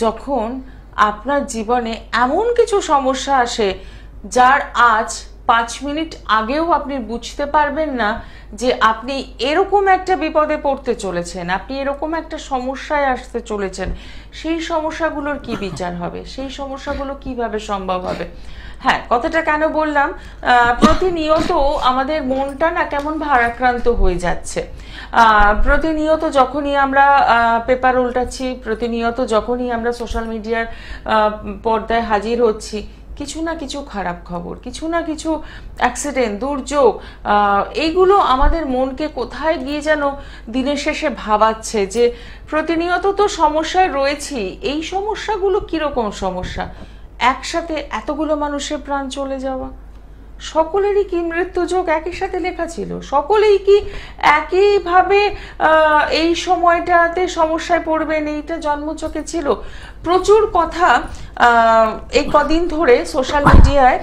যখন আপনার জীবনে এমন কিছু সমস্যা আসে যার আজ 5 মিনিট আগেও আপনি বুঝতে পারবেন না যে আপনি এরকম একটা বিপদে পড়তে চলেছেন, আপনি এরকম একটা সমস্যায় আসতে চলেছেন, সেই সমস্যাগুলোর কি বিচার হবে, সেই সমস্যাগুলো কিভাবে সম্ভব হবে? হ্যাঁ, কথাটা কেন বললাম, প্রতিনিয়ত আমাদের মনটা না কেমন ভারাক্রান্ত হয়ে যাচ্ছে। প্রতিনিয়ত যখনই আমরা পেপার উল্টাচ্ছি, প্রতিনিয়ত যখনই আমরা সোশ্যাল মিডিয়ার পর্দায় হাজির হচ্ছি, কিছু না কিছু খারাপ খবর, কিছু না কিছু অ্যাক্সিডেন্ট, দুর্যোগ, এইগুলো আমাদের মনকে কোথায় গিয়ে যেন দিনের শেষে ভাবাচ্ছে যে প্রতিনিয়ত তো সমস্যায় রয়েছি, এই সমস্যাগুলো কিরকম সমস্যা, একসাথে এতগুলো মানুষের প্রাণ চলে যাওয়া, সকলেরই কি মৃত্যুযোগ একই সাথে লেখা ছিল? সকলেই কি একইভাবে এই সময়টাতে সমস্যায় পড়বেন এইটা জন্মচোখে ছিল? প্রচুর কথা এই কদিন ধরে সোশ্যাল মিডিয়ায়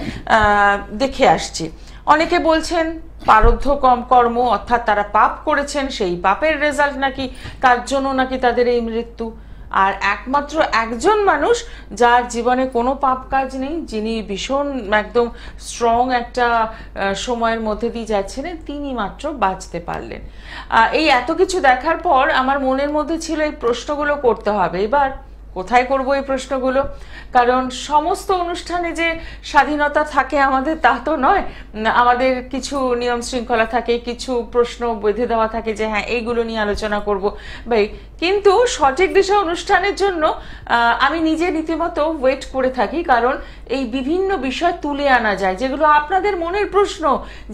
দেখে আসছি। অনেকে বলছেন প্রারব্ধ কর্ম, অর্থাৎ তারা পাপ করেছেন, সেই পাপের রেজাল্ট নাকি, তার জন্য নাকি তাদের এই মৃত্যু। আর একমাত্র একজন মানুষ যার জীবনে কোনো পাপ কাজ নেই, যিনি ভীষণ একদম স্ট্রং একটা সময়ের মধ্যে দিয়ে যাচ্ছিলেন, তিনি মাত্র বাঁচতে পারলেন। এই এত কিছু দেখার পর আমার মনের মধ্যে ছিল এই প্রশ্নগুলো করতে হবে। এবার কোথায় করব এই প্রশ্নগুলো? কারণ সমস্ত অনুষ্ঠানে যে স্বাধীনতা থাকে আমাদের তা তো নয়, আমাদের কিছু নিয়ম শৃঙ্খলা থাকে, কিছু প্রশ্ন বেঁধে দেওয়া থাকে যে হ্যাঁ এইগুলো নিয়ে আলোচনা করব ভাই। কিন্তু সঠিক দিশা অনুষ্ঠানের জন্য আমি নিজে রীতিমতো ওয়েট করে থাকি, কারণ এই বিভিন্ন বিষয় তুলে আনা যায় যেগুলো আপনাদের মনের প্রশ্ন,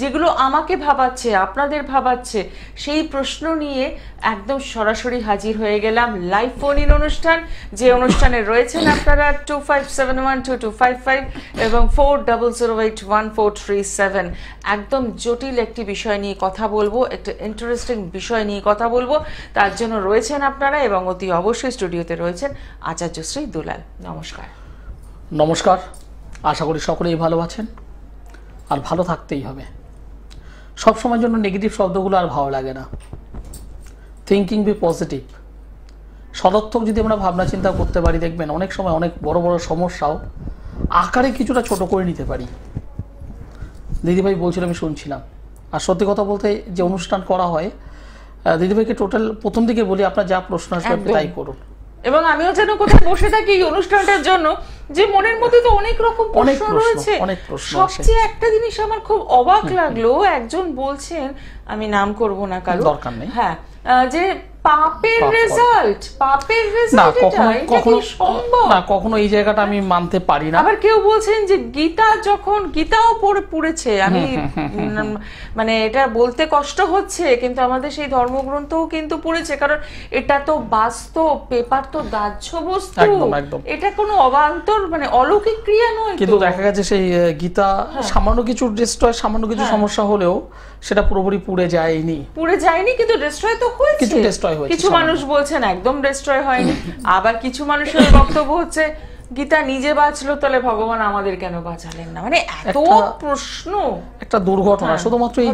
যেগুলো আমাকে ভাবাচ্ছে, আপনাদের ভাবাচ্ছে, সেই প্রশ্ন নিয়ে একদম সরাসরি হাজির হয়ে গেলাম। লাইভ ফোন ইন অনুষ্ঠান, যে অনুষ্ঠানে রয়েছেন আপনারা 25712255 এবং 40081437। একদম জটিল একটি বিষয় নিয়ে কথা বলবো, একটা ইন্টারেস্টিং বিষয় নিয়ে কথা বলবো, তার জন্য রয়েছেন আপনারা এবং অতি অবশ্যই স্টুডিওতে রয়েছেন আচার্যশ্রী দুলাল। নমস্কার। নমস্কার, আশা করি সকলেই ভালো আছেন, আর ভালো থাকতেই হবে। সবসময়ের জন্য নেগেটিভ শব্দগুলো আর ভালো লাগে না। থিঙ্কিং বি পজিটিভ, সদর্থক যদি আমরা ভাবনা চিন্তা করতে পারি, দেখবেন অনেক সময় অনেক বড় বড় সমস্যাও আকারে কিছুটা ছোট করে নিতে পারি। দিদিভাই বলছিল, আমি শুনছিলাম। আর সত্যি কথা বলতে, যে অনুষ্ঠান করা হয়, দিদিভাইকে টোটাল প্রথম দিকে বলি আপনার যা প্রশ্ন আসবে তাই করুন। এবং আমিও যেন কোথাও বসে থাকি এই অনুষ্ঠানটার জন্য, যে মনের মধ্যে তো অনেক রকম প্রশ্ন রয়েছে। সবচেয়ে একটা জিনিস আমার খুব অবাক লাগলো, একজন বলছেন, আমি নাম করব না কারো, দরকার নেই, হ্যাঁ, যে পাপের রেজাল্ট, পাপের রেজাল্ট না, কখনো এই জায়গাটা আমি মানতে পারি না। আবার কেউ বলছেন যে গীতা, যখন গীতাও পুড়েছে, আমি মানে এটা বলতে কষ্ট হচ্ছে, কিন্তু আমাদের সেই ধর্মগ্রন্থও কিন্তু পুড়েছে, কারণ এটা তো বাস্তব, পেপার তো দাহ্য বস্তু, এটা কোনো অবান্তর মানে অলৌকিক ক্রিয়া নয়। কিন্তু দেখা গেছে সেই গীতা সামান্য কিছু ডিস্ট্রয়, সামান্য কিছু সমস্যা হলেও সেটা পুরোপুরি পুড়ে যায়নি, কিন্তু ডিস্ট্রয় তো হয়েছে, কিছু ডিস্ট্রয় হয়েছে। কিছু মানুষ বলছেন একদম ডিস্ট্রয় হয়নি, আবার কিছু মানুষের বক্তব্য হচ্ছে গীতা নিজে বাঁচলো, তাহলে ভগবান আমাদের কেন বাঁচালেন না? মানে এত প্রশ্ন, একটা দুর্ঘটনা, শুধুমাত্র এই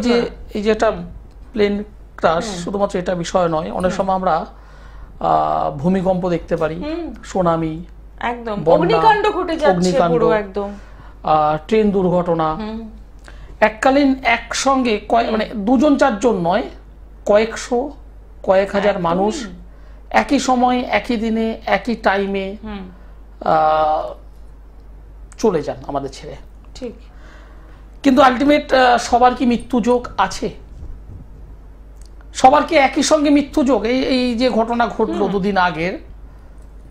যে একটা প্লেন ক্রাশ, শুধুমাত্র এটা বিষয় নয়। অনেক সময় আমরা ভূমিকম্প দেখতে পারি, সুনামি, একদম অগ্নিকাণ্ড ঘটে যাচ্ছে পুরো, একদম ট্রেন দুর্ঘটনা, এককালীন একসঙ্গে মানে দুজন চারজন নয়, কয়েকশো কয়েক হাজার মানুষ একই সময়, একই দিনে, একই টাইমে চলে যান আমাদের ছেড়ে। ঠিক, কিন্তু আলটিমেট সবার কি মৃত্যু যোগ আছে? সবার কি একই সঙ্গে মৃত্যু যোগ? এই যে ঘটনা ঘটলো দুদিন আগের,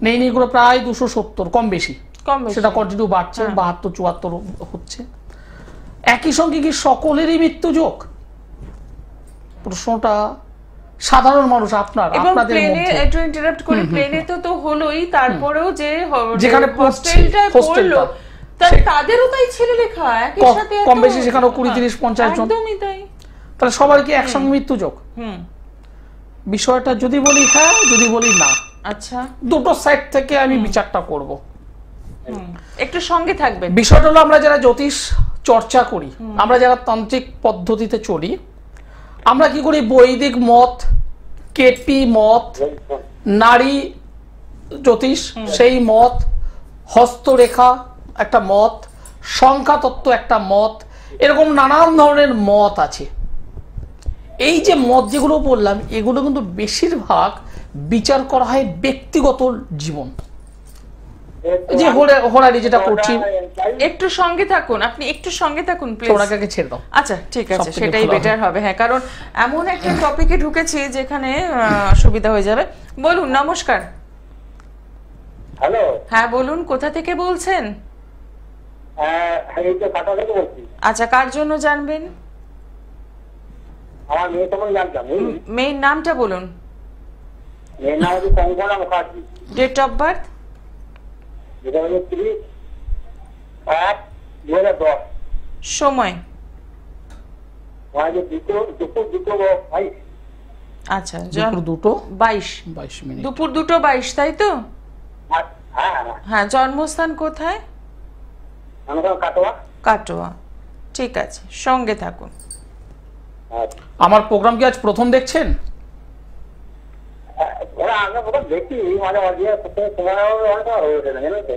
নেই করে প্রায় 270, কম বেশি, সেটা কন্টিনিউ বাড়ছে, 72-74 হচ্ছে। একই সঙ্গে কি সকলেরই মৃত্যু যোগ? প্রশ্নটা সাধারণ মানুষ আপনাদের মধ্যে, একটু ইন্টারাপ্ট করি, প্লেনে তো হলোই, তারপরেও যে যেখানে হোস্টেলটা পড়লো তাদেরও তাই ছিল লেখা, একই সাথে কম বেশি সেখানেও 20-30-50 জন, একদমই তাই। তাহলে সবার কি একসঙ্গে মৃত্যু যোগ? বিষয়টা যদি বলি হ্যাঁ, যদি বলি না, আচ্ছা, দুটো সাইড থেকে আমি বিচারটা করব। একটু সঙ্গে থাকবেন। বিষয়টা হলো, আমরা যারা জ্যোতিষ চর্চা করি, আমরা যারা তান্ত্রিক পদ্ধতিতে চলি, আমরা কি করি? বৈদিক মত, কেপি মত, নারী জ্যোতিষ সেই মত, হস্তরেখা একটা মত, সংখ্যা তত্ত্ব একটা মত, এরকম নানান ধরনের মত আছে। এই যে মত যেগুলো বললাম এগুলো কিন্তু বেশিরভাগ বিচার করা হয় ব্যক্তিগত জীবন, যে হোরারি যেটা করছি। একটু সঙ্গে থাকুন, আপনি একটু সঙ্গে থাকুন প্লিজ। ওনাকে আগে ছেড়ে দাও। আচ্ছা ঠিক আছে, সবথেকে সেটাই ভালো বেটার হবে। হ্যাঁ, কারণ এমন একটা টপিকে ঢুকেছি যেখানে অসুবিধা হয়ে যাবে। বলুন, নমস্কার। হ্যালো, হ্যাঁ বলুন, কোথা থেকে বলছেন? এই তো কাটা থেকে বলছি। আচ্ছা, কার জন্য জানবেন? আমার মেয়ে তখন জানতাম, মেয়ের নামটা বলুন। মেয়ের নাম হচ্ছে Kankana Mukherjee. Date of birth? যেটা হচ্ছে 30/1/2010। সময়? দুপুর 2:22। আচ্ছা, দুপুর 22 মিনিট। দুপুর 2:22, তাই তো? হ্যাঁ হ্যাঁ, হ্যাঁ, জন্মস্থান কোথায়? আমি কাটোয়া। কাটোয়া। ঠিক আছে, সঙ্গে থাকুন। আচ্ছা, আমার প্রোগ্রাম কি আজ প্রথম দেখছেন? ওরা আগে কোথাও দেখি, মানে সময় অনেক হয়ে ওঠে না, জানো তো।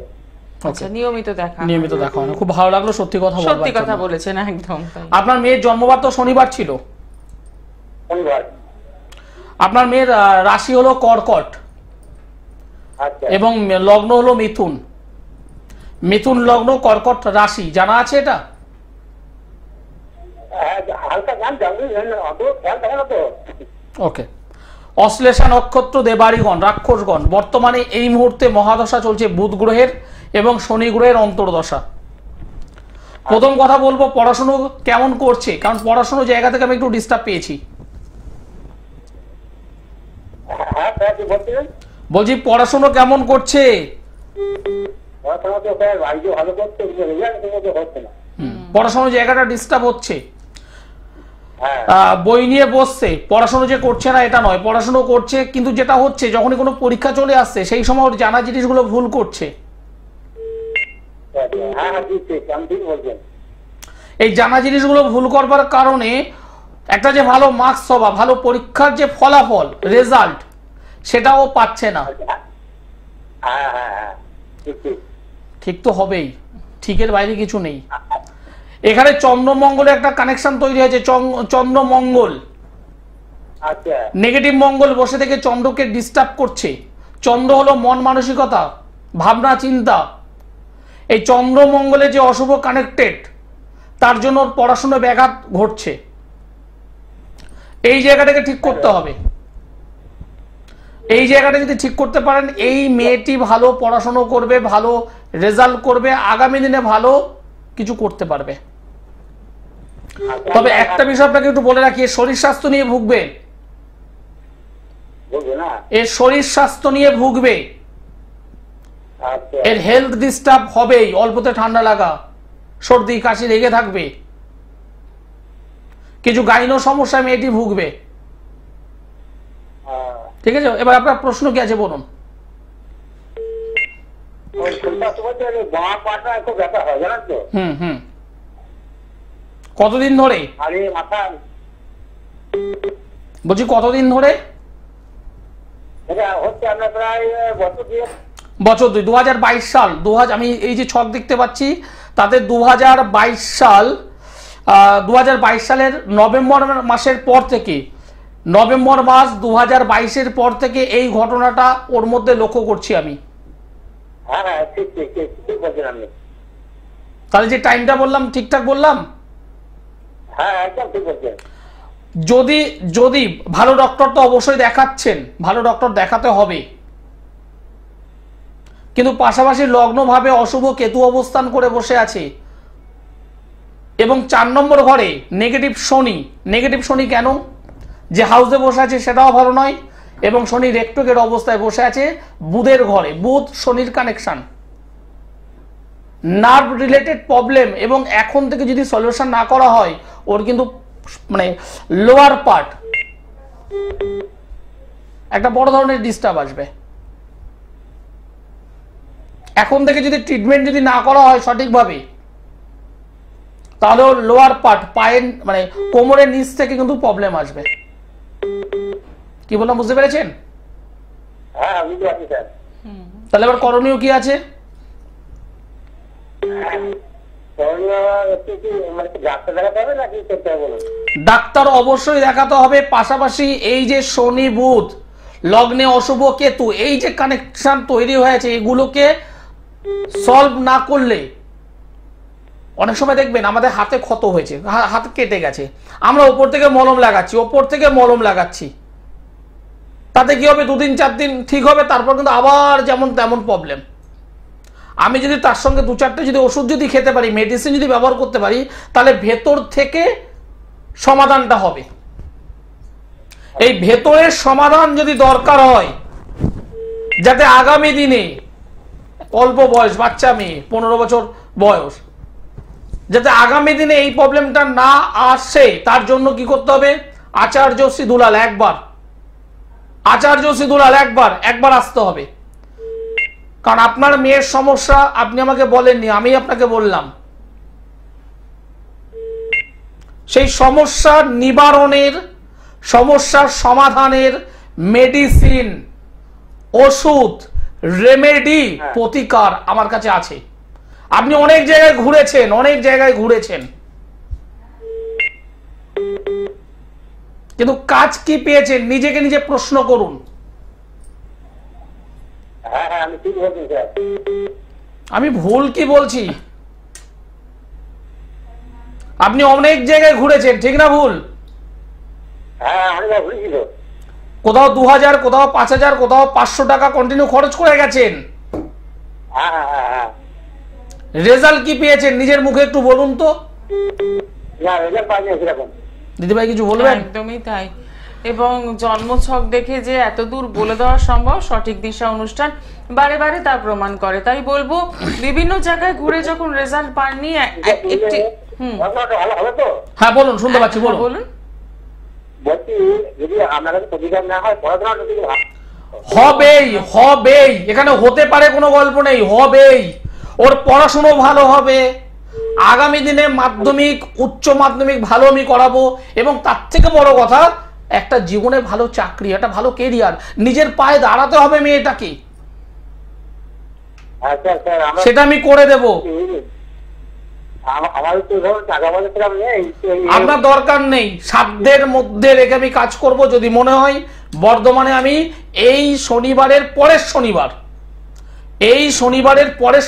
আচ্ছা, নিয়মিত দেখা। নিয়মিত দেখা হয় না। খুব ভালো লাগলো সত্যি কথা বলবার সত্যি কথা জন্য। বলেছেন, একদম তাই। আপনার মেয়ের জন্মবার তো শনিবার ছিল। শনিবার। আপনার মেয়ের রাশি হলো কর্কট আচ্ছা, এবং লগ্ন হলো মিথুন। মিথুন লগ্ন, কর্কট রাশি, জানা আছে এটা? হালকা জানতাম, অত খেয়াল থাকে না তো। ওকে। অশ্লেষা নক্ষত্র, দেবাড়িগণ, রাক্ষসগণ। বর্তমানে এই মুহূর্তে মহাদশা চলছে বুধ গ্রহের এবং শনি গ্রহের অন্তর্দশা। প্রথম কথা বলবো, পড়াশুনো কেমন করছে, কারণ পড়াশুনো জায়গা থেকে আমি একটু ডিস্টার্ব পেয়েছি। হ্যাঁ স্যার, কি বলছিলেন? বলছি পড়াশুনো কেমন করছে? পড়াশোনা তো স্যার বাড়িতে ভালো করছে, রেজাল্ট কিন্তু হচ্ছে না। পড়াশোনার জায়গাটা ডিস্টার্ব হচ্ছে। হ্যাঁ, বই নিয়ে বসছে, পড়াশোনা যে করছে না এটা নয়, পড়াশোনা করছে, কিন্তু যেটা হচ্ছে যখনই কোনো পরীক্ষা চলে আসছে সেই সময় ওর জানা জিনিসগুলো ভুল করছে। হ্যাঁ হ্যাঁ, ঠিক আমি ঠিক বলছেন। এই জানা জিনিসগুলো ভুল করবার কারণে একটা যে ভালো মার্কস হওয়া, ভালো পরীক্ষার যে ফলাফল, রেজাল্ট, সেটাও পাচ্ছে না। হ্যাঁ হ্যাঁ হ্যাঁ, ঠিক ঠিক। ঠিক তো হবেই, ঠিকের বাইরে কিছু নেই। এখানে চন্দ্রমঙ্গলে একটা কানেকশন তৈরি হয়েছে, চন্দ্রমঙ্গল আচ্ছা, নেগেটিভ মঙ্গল বসে থেকে চন্দ্রকে ডিস্টার্ব করছে। চন্দ্র হলো মন মানসিকতা, ভাবনা চিন্তা। এই চন্দ্রমঙ্গলে যে অশুভ কানেক্টেড, তার জন্য ওর পড়াশোনা ব্যাঘাত ঘটছে। এই জায়গাটাকে ঠিক করতে হবে। এই জায়গাটা যদি ঠিক করতে পারেন, এই মেয়েটি ভালো পড়াশোনা করবে, ভালো রেজাল্ট করবে, আগামী দিনে ভালো কিছু করতে পারবে। তবে একটা বিষয় আপনাকে একটু বলে রাখি, এর শরীর স্বাস্থ্য নিয়ে ভুগবে। বুঝবে না। এর শরীর স্বাস্থ্য নিয়ে ভুগবে। আচ্ছা, এর হেলথ ডিস্টার্ব হবেই, অল্পতে ঠান্ডা লাগা, সর্দি কাশি লেগে থাকবে, কিছু গাইনো সমস্যায় মেয়েটি ভুগবে। ঠিক আছে, এবার আপনার প্রশ্ন কি আছে বলুন। ওই সূর্যাস্ত বলতে বাঁ পাটা একটু ব্যথা হয়, জানেন তো। হুম। কতদিন ধরে? আর এই মাথা, বলছি কতদিন ধরে? এটা হচ্ছে আপনার প্রায় বছর দিয়ে। বছর 2022 সাল। আমি এই যে ছক দেখতে পাচ্ছি তাতে 2022 সাল, 2022 সালের নভেম্বর মাসের পর থেকে, নভেম্বর মাস 2022-এর পর থেকে এই ঘটনাটা ওর মধ্যে লক্ষ্য করছি আমি। হ্যাঁ হ্যাঁ, ঠিক ঠিক ঠিক ঠিক বলছেন আপনি। তাহলে যে টাইমটা বললাম ঠিকঠাক বললাম? হ্যাঁ, একদম ঠিক বলছেন। যদি ভালো ডক্টর তো অবশ্যই দেখাচ্ছেন, ভালো ডক্টর দেখাতে হবে, কিন্তু পাশাপাশি লগ্নভাবে অশুভ কেতু অবস্থান করে বসে আছে এবং 4 নম্বর ঘরে নেগেটিভ শনি। নেগেটিভ শনি কেন? যে হাউসে বসে আছে সেটাও ভালো নয়, এবং শনি রেক্টোগের অবস্থায় বসে আছে বুধের ঘরে। বুধ শনির কানেকশন, নার্ভ রিলেটেড প্রবলেম, এবং এখন থেকে যদি সলিউশন না করা হয় ওর কিন্তু মানে লোয়ার পার্ট একটা বড় ধরনের ডিস্টার্ব আসবে। এখন থেকে যদি ট্রিটমেন্ট যদি না করা হয় সঠিকভাবে, তাহলে ওর লোয়ার পার্ট, পায়ের মানে কোমরের নিচ থেকে কিন্তু প্রবলেম আসবে। কি বললাম বুঝতে পেরেছেন? হ্যাঁ, বুঝতে পারছি স্যার। তাহলে এবার করণীয় কি আছে? ডাক্তার দেখাতে হবে নাকি করতে হবে বলুন? ডাক্তার অবশ্যই দেখাতে হবে, পাশাপাশি এই যে শনি বুধ লগ্নে অশুভ কেতু, এই যে কানেকশন তৈরি হয়েছে, এগুলোকে সলভ না করলে অনেক সময় দেখবেন আমাদের হাতে ক্ষত হয়েছে, হাত কেটে গেছে, আমরা ওপর থেকে মলম লাগাচ্ছি, তাতে কি হবে, 2 দিন 4 দিন ঠিক হবে, তারপর কিন্তু আবার যেমন তেমন প্রবলেম। আমি যদি তার সঙ্গে 2-4টে যদি ওষুধ যদি খেতে পারি, মেডিসিন যদি ব্যবহার করতে পারি, তাহলে ভেতর থেকে সমাধানটা হবে। এই ভেতরের সমাধান যদি দরকার হয়, যাতে আগামী দিনে অল্প বয়স বাচ্চা মেয়ে 15 বছর বয়স, যাতে আগামী দিনে এই প্রবলেমটা না আসে, তার জন্য কি করতে হবে, আচার্য সিধুলাল একবার আসতে হবে। কারণ আপনার মেয়ের সমস্যা আপনি আমাকে বলেননি, আমি আপনাকে বললাম। সেই সমস্যা নিবারণের, সমস্যার সমাধানের মেডিসিন, ওষুধ, রেমেডি, প্রতিকার আমার কাছে আছে। আপনি অনেক জায়গায় ঘুরেছেন, কিন্তু কাজ কি পেয়েছেন নিজেকে নিজে প্রশ্ন করুন। হ্যাঁ আমি ঠিক বলছি স্যার। আমি ভুল কি বলছি? আপনি অনেক জায়গায় ঘুরেছেন, ঠিক না ভুল? হ্যাঁ আমি ভুলেছি তো। কোথাও 2000, কোথাও 5000, কোথাও 500 টাকা কন্টিনিউ খরচ করে গেছেন। হ্যাঁ রেজাল্ট কি পেয়েছেন নিজের মুখে একটু বলুন তো। না রেজাল্ট পাইনি সেরকম। দিদিভাই কিছু বলবেন? একদমই তাই। এবং জন্মছক দেখে যে এত দূর বলে দেওয়া সম্ভব, সঠিক দিশা অনুষ্ঠান বারে বারে তার প্রমাণ করে। তাই বলবো, বিভিন্ন জায়গায় ঘুরে যখন রেজাল্ট পাননি, একটি ভালো হবে তো? হ্যাঁ বলুন, শুনতে পাচ্ছি, বলুন। বলছি যদি আপনার কাছে প্রতিকার না হয়, পড়াশোনাটা যদি হবেই, এখানে হতে পারে কোনো গল্প নেই, হবেই। ওর পড়াশুনো ভালো হবে, আগামী দিনে মাধ্যমিক, উচ্চ মাধ্যমিক ভালো আমি করাবো, এবং তার থেকে বড় কথা, একটা জীবনে ভালো চাকরি, একটা ভালো কেরিয়ার, নিজের পায়ে দাঁড়াতে হবে মেয়েটাকে, সেটা আমি করে দেব। আপনার দরকার নেই, সাধ্যের মধ্যে রেখে আমি কাজ করব। যদি মনে হয় বর্ধমানে আমি এই শনিবারের পরের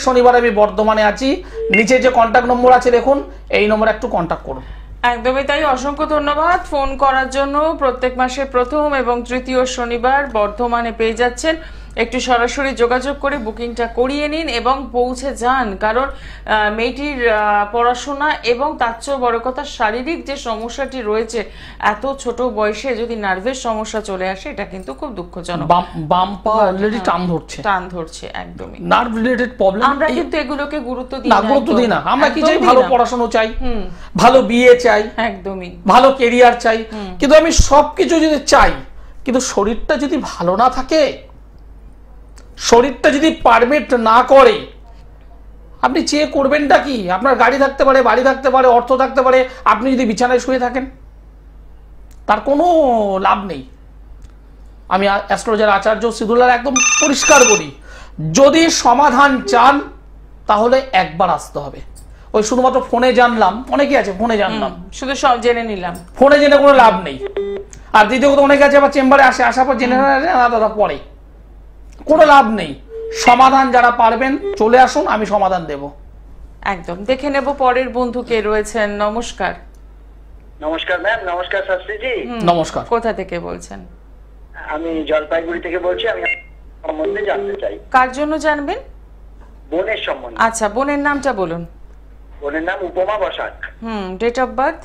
শনিবার আমি বর্ধমানে আছি, নিচে যে কন্ট্যাক্ট নম্বর আছে দেখুন, এই নম্বরে একটু কন্ট্যাক্ট করুন। একদমই তাই। অসংখ্য ধন্যবাদ ফোন করার জন্য। প্রত্যেক মাসের প্রথম এবং তৃতীয় শনিবার বর্ধমানে পেয়ে যাচ্ছেন। একটু সরাসরি যোগাযোগ করে বুকিংটা করিয়ে নিন এবং পৌঁছে যান, কারণ মেয়েটির পড়াশোনা এবং তার চেয়েও বড় কথা শারীরিক যে সমস্যাটি রয়েছে, এত ছোট বয়সে যদি নার্ভের সমস্যা চলে আসে, এটা কিন্তু খুব দুঃখজনক। বাম পা অলরেডি টান ধরছে, একদমই নার্ভ রিলেটেড প্রবলেম। আমরা কিন্তু এগুলোকে গুরুত্ব দিই না, আমরা কি চাই, ভালো পড়াশোনা চাই, ভালো বিয়ে চাই, একদমই ভালো কেরিয়ার চাই, কিন্তু আমি সবকিছু যদি চাই, কিন্তু শরীরটা যদি ভালো না থাকে, শরীরটা যদি পারমিট না করে, আপনি চেয়ে করবেনটা কি? আপনার গাড়ি থাকতে পারে, বাড়ি থাকতে পারে, অর্থ থাকতে পারে, আপনি যদি বিছানায় শুয়ে থাকেন, তার কোনো লাভ নেই। আমি অ্যাস্ট্রোলজার আচার্য সিধুলাল একদম পরিষ্কার বলি, যদি সমাধান চান তাহলে একবার আসতে হবে। ওই শুধুমাত্র ফোনে জানলাম, অনেকে আছে ফোনে জানলাম, শুধু সব জেনে নিলাম, ফোনে জেনে কোনো লাভ নেই। আর দ্বিতীয় কথা, অনেকে আছে আবার চেম্বারে আসার পর জেনে দাদা পরে, কোনো লাভ নেই। সমাধান যারা পারবেন চলে আসুন, আমি সমাধান দেব। একদম। দেখে নেব পরের বন্ধু কে রয়েছেন। নমস্কার। নমস্কার ম্যাম। নমস্কার শাস্ত্রীজি। নমস্কার। কোথা থেকে বলছেন? আমি জলপাইগুড়ি থেকে বলছি। আমি সম্বন্ধে জানতে চাই। কার জন্য জানবেন? বোনের সম্বন্ধে। আচ্ছা, বোনের নামটা বলুন। বোনের নাম উপমা বসাক। Date of birth?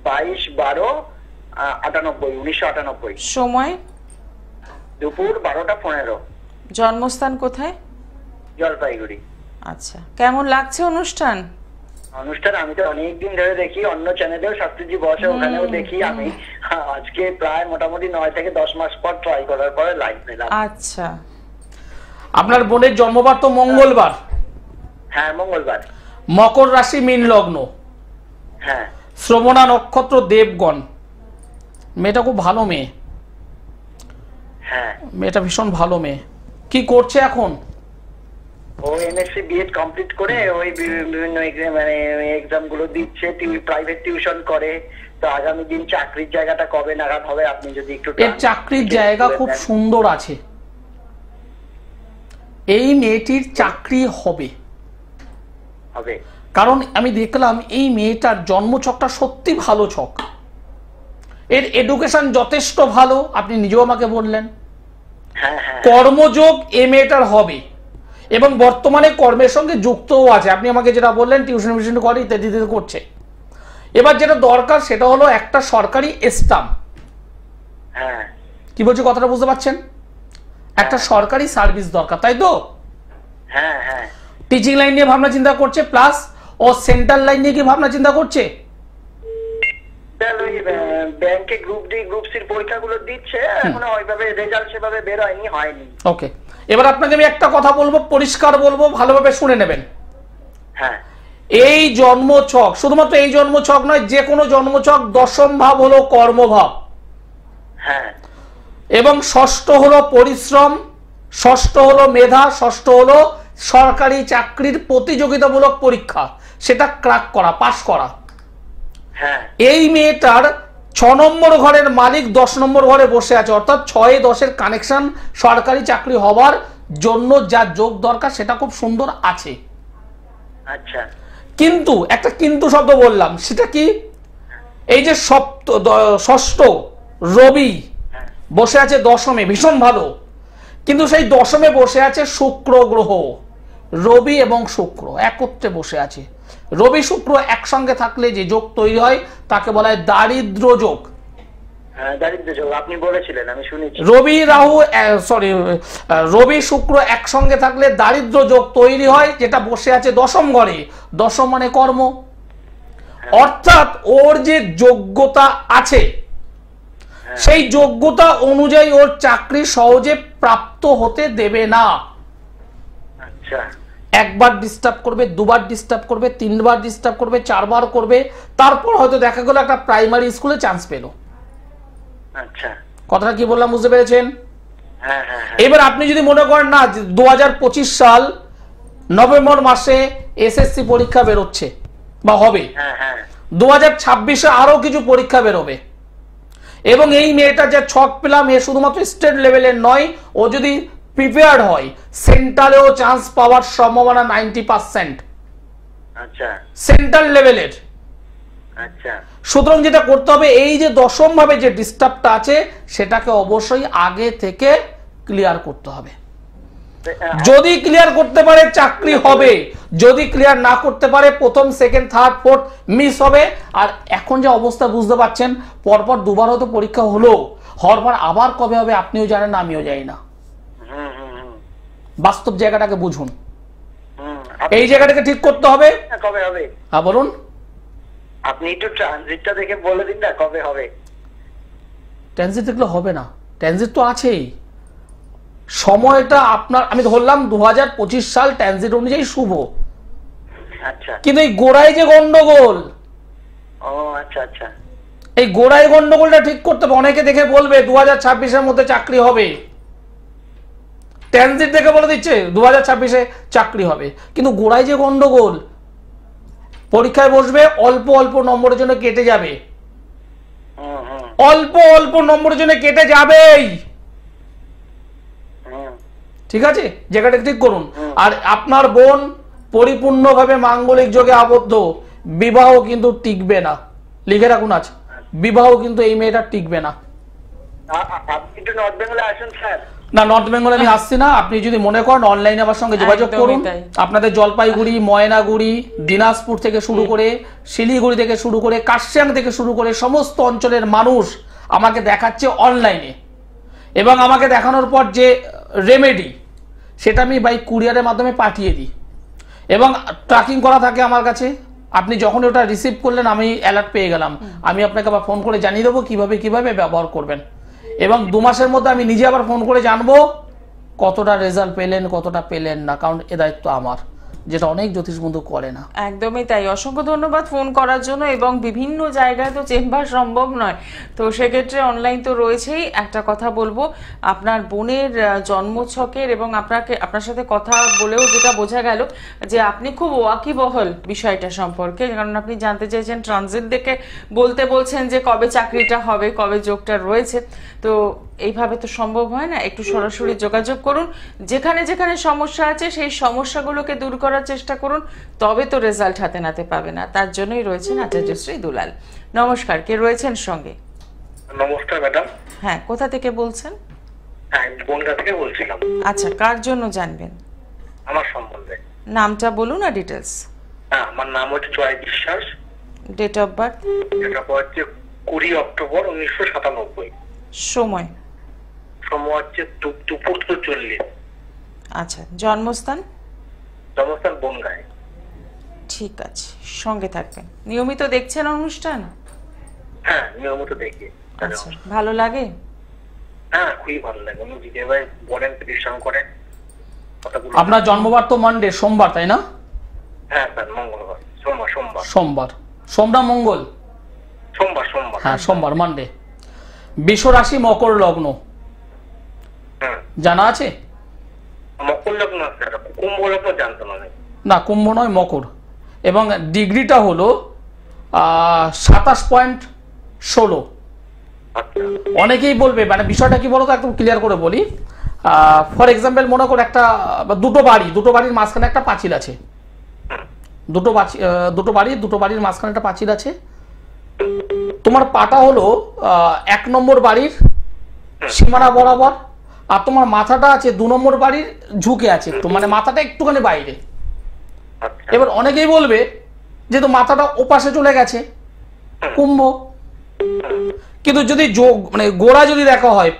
22/12/1998। সময়? দুপুর 12টা 15। জন্মস্থান কোথায়? জলপাইগুড়ি। আচ্ছা, কেমন লাগছে অনুষ্ঠান? অনুষ্ঠান আমি তো অনেকদিন ধরে দেখি, অন্য চ্যানেলেও শাস্ত্রীজি বসে, ওখানেও দেখি। আমি আজকে প্রায় মোটামুটি 9 থেকে 10 মাস পর ট্রাই করার পরে লাইভ পেলাম। আচ্ছা, আপনার বোনের জন্মবার তো মঙ্গলবার? হ্যাঁ মঙ্গলবার। মকর রাশি, মীন লগ্ন, হ্যাঁ। শ্রবণা নক্ষত্র, দেবগণ। মেয়েটা খুব ভালো মেয়ে, হ্যাঁ মেয়েটা ভীষণ ভালো মেয়ে। কি করছে এখন? ও এমএসসি বিএড কমপ্লিট করে ওই বিভিন্ন মানে এক্সাম গুলো দিচ্ছে, প্রাইভেট টিউশন করে। তো আগামী দিন চাকরির জায়গাটা কবে নাগাদ হবে আপনি যদি একটু এর চাকরির জায়গা খুব সুন্দর আছে, এই মেয়েটির চাকরি হবে। কারণ আমি দেখলাম এই মেয়েটার জন্মছকটা সত্যি ভালো ছক, এর এডুকেশন যথেষ্ট ভালো, আপনি নিজেও আমাকে বললেন। কর্মযোগ এ মেয়েটার হবে এবং বর্তমানে কর্মের সঙ্গে যুক্তও আছে, আপনি আমাকে যেটা বললেন টিউশন ফিউশন করে ইত্যাদি করছে। এবার যেটা দরকার সেটা হলো একটা সরকারি স্টাম্প। কি বলছি কথাটা বুঝতে পারছেন? একটা সরকারি সার্ভিস দরকার, তাই তো? টিচিং লাইন নিয়ে ভাবনা চিন্তা করছে, প্লাস ও সেন্ট্রাল লাইন নিয়ে কি ভাবনা চিন্তা করছে? ব্যাংকে গ্রুপ ডি গ্রুপ সির পরীক্ষাগুলো দিচ্ছে, এখনো ওইভাবে রেজাল্ট সেভাবে বের হয়নি। ওকে, এবার আপনাকে আমি একটা কথা বলবো, পরিষ্কার বলবো, ভালোভাবে শুনে নেবেন। এই জন্মছক, শুধুমাত্র এই জন্মছক নয়, যে কোনো জন্মছক, দশম ভাব হলো কর্মভাব, এবং ষষ্ঠ হলো পরিশ্রম, ষষ্ঠ হলো মেধা, ষষ্ঠ হলো সরকারি চাকরির প্রতিযোগিতামূলক পরীক্ষা, সেটা ক্র্যাক করা, পাশ করা। এই মেয়েটার 6 নম্বর ঘরের মালিক 10 নম্বর ঘরে বসে আছে, অর্থাৎ 6-10-এর কানেকশন সরকারি চাকরি হবার জন্য যা যোগ দরকার সেটা খুব সুন্দর আছে। কিন্তু একটা কিন্তু শব্দ বললাম, সেটা কি? এই যে ষষ্ঠ রবি বসে আছে দশমে, ভীষণ ভালো, কিন্তু সেই দশমে বসে আছে শুক্র গ্রহ। রবি এবং শুক্র একত্রে বসে আছে। রবি শুক্র একসঙ্গে থাকলে যে যোগ তৈরি হয় তাকে বলা হয় দারিদ্র যোগ। আপনি বলেছিলেন, আমি শুনেছি। রবি শুক্র একসঙ্গে থাকলে দারিদ্র যোগ তৈরি হয়, যেটা বসে আছে দশম ঘরে। দশম মানে কর্ম, অর্থাৎ ওর যে যোগ্যতা আছে সেই যোগ্যতা অনুযায়ী ওর চাকরি সহজে প্রাপ্ত হতে দেবে না। একবার ডিস্টার্ব করবে, দুবার ডিস্টার্ব করবে, 3বার ডিস্টার্ব করবে, 4বার করবে, তারপর হয়তো দেখা গেল একটা প্রাইমারি স্কুলে চান্স পেল। কথাটা কি বললাম বুঝতে পেরেছেন? এবার আপনি যদি মনে করেন না 2025 সাল নভেম্বর মাসে এসএসসি পরীক্ষা বেরোচ্ছে বা হবে, 2026-এ আরো কিছু পরীক্ষা বেরোবে, এবং এই মেয়েটা যে ছক পেলাম এ শুধুমাত্র স্টেট লেভেলের নয়, ও যদি প্রিপেয়ার্ড হয় সেন্ট্রালেও চান্স পাওয়ার সম্ভাবনা 90%, সেন্ট্রাল লেভেলের। সুতরাং যেটা করতে হবে, এই যে দশম ভাবে যে ডিস্টার্বটা আছে সেটাকে অবশ্যই আগে থেকে ক্লিয়ার করতে হবে। যদি ক্লিয়ার করতে পারে চাকরি হবে, যদি ক্লিয়ার না করতে পারে প্রথম, সেকেন্ড, থার্ড, ফোর্থ মিস হবে। আর এখন যে অবস্থা বুঝতে পারছেন, পরপর দুবার হয়তো পরীক্ষা হলো, হওয়ার পর আবার কবে হবে আপনিও জানেন না, আমিও জানি না। বাস্তব জায়গাটাকে বুঝুন, এই জায়গাটাকে ঠিক করতে হবে। কবে হবে? হ্যাঁ বলুন। আপনি একটু ট্রানজিটটা দেখে বলে দিন না কবে হবে। ট্রানজিট দেখলে হবে না, ট্রানজিট তো আছেই, সময়টা আপনার আমি ধরলাম 2025 সাল ট্রানজিট অনুযায়ী শুভ, কিন্তু এই গোড়ায় যে গন্ডগোল, এই গোড়ায় গন্ডগোলটা ঠিক করতে হবে। অনেকে দেখে বলবে 2026-এর মধ্যে চাকরি হবে, ট্রানজিট দেখে বলে দিচ্ছে 2026-এ চাকরি হবে, কিন্তু গোড়ায় যে গন্ডগোল, পরীক্ষায় বসবে অল্প অল্প নম্বরের জন্য কেটে যাবে, অল্প অল্প নম্বরের জন্য কেটে যাবেই। ঠিক আছে, জায়গাটা ঠিক করুন। আর আপনার বোন পরিপূর্ণভাবে মাঙ্গলিক যোগে আবদ্ধ, বিবাহ কিন্তু টিকবে না, লিখে রাখুন আজ, বিবাহ কিন্তু এই মেয়েটা টিকবে না। আপনি একটু নর্থ বেঙ্গলে আসুন স্যার। না, নর্থ বেঙ্গলে আমি আসছি না, আপনি যদি মনে করেন অনলাইনে আমার সঙ্গে যোগাযোগ করুন। আপনাদের জলপাইগুড়ি, ময়নাগুড়ি, দিনাজপুর থেকে শুরু করে, শিলিগুড়ি থেকে শুরু করে, কার্শিয়াং থেকে শুরু করে সমস্ত অঞ্চলের মানুষ আমাকে দেখাচ্ছে অনলাইনে, এবং আমাকে দেখানোর পর যে রেমেডি সেটা আমি বাই কুরিয়ারের মাধ্যমে পাঠিয়ে দিই, এবং ট্র্যাকিং করা থাকে আমার কাছে। আপনি যখন ওটা রিসিভ করলেন আমি অ্যালার্ট পেয়ে গেলাম, আমি আপনাকে আবার ফোন করে জানিয়ে দেবো কিভাবে কিভাবে ব্যবহার করবেন, এবং 2 মাসের মধ্যে আমি নিজে আবার ফোন করে জানবো কতটা রেজাল্ট পেলেন কতটা পেলেন না, কারণ এ দায়িত্ব আমার। যেটা অনেক জ্যোতিষ বন্ধু করে না। একদমই তাই। অসংখ্য ধন্যবাদ ফোন করার জন্য, এবং বিভিন্ন জায়গায় তো চেম্বার সম্ভব নয়, তো সেক্ষেত্রে অনলাইন তো রয়েছেই। একটা কথা বলবো, আপনার বোনের জন্মছকের এবং আপনার সাথে কথা বলেও যেটা বোঝা গেল যে আপনি খুব ওয়াকিবহল বিষয়টা সম্পর্কে, কারণ আপনি জানতে চাইছেন ট্রানজিট দেখে বলতে বলছেন যে কবে চাকরিটা হবে, কবে যোগটা রয়েছে। তো এইভাবে তো সম্ভব হয় না, একটু সরাসরি যোগাযোগ করুন, যেখানে যেখানে সমস্যা আছে সেই সমস্যাগুলোকে দূর করার চেষ্টা করুন, তবে তো রেজাল্ট হাতে নাতে পাবে না। তার জন্যই রয়েছেন আচার্যশ্রী দুলাল। নমস্কার, কে রয়েছেন সঙ্গে? নমস্কার ম্যাডাম। হ্যাঁ, কোথা থেকে বলছেন? হ্যাঁ, বনগা থেকে বলছিলাম। আচ্ছা, কার জন্য জানবেন? আমার সম্বন্ধে। নামটা বলুন আর ডিটেলস। হ্যাঁ, আমার নাম হচ্ছে Joy Biswas. Date of birth? এটা হচ্ছে 20 অক্টোবর 1997। সময়? সময় হচ্ছে দুপুর 2:40। আচ্ছা, জন্মস্থান? জন্মস্থান বনগায়। ঠিক আছে, সঙ্গে থাকবেন। নিয়মিত দেখছেন অনুষ্ঠান? হ্যাঁ, নিয়মিত দেখি। আচ্ছা, ভালো লাগে? হ্যাঁ, খুবই ভালো লাগে। উনি জিতে ভাই বলেন, প্রেডিকশন করেন কথাগুলো। আপনার জন্মবার তো মানডে, সোমবার, তাই না? হ্যাঁ স্যার, মঙ্গলবার। সোমবার। সোমবার মঙ্গল। সোমবার। হ্যাঁ, সোমবার, মানডে। বৃষ রাশি, মকর লগ্ন, হুম। জানা আছে? মকর লগ্ন স্যার, কুম্ভ লগ্ন জানতাম আমি। না, কুম্ভ নয়, মকর। এবং ডিগ্রিটা হলো 27.16। আচ্ছা। অনেকেই বলবে, মানে বিষয়টা কি বলতো, একদম ক্লিয়ার করে বলি। ফর এক্সাম্পল, মনে করো একটা দুটো বাড়ির মাঝখানে একটা পাঁচিল আছে। দুটো বাড়ির মাঝখানে একটা পাঁচিল আছে। তোমার পাটা হলো 1 নম্বর বাড়ির সীমানা বরাবর, আর তোমার মাথাটা আছে 2 নম্বর বাড়ির ঝুঁকে আছে একটু, মানে মাথাটা একটুখানি বাইরে। আচ্ছা। এবার অনেকেই বলবে যেহেতু মাথাটা ওপাশে চলে গেছে, কুম্ভ। কিন্তু যদি মানে গোড়া যদি দেখা হয়,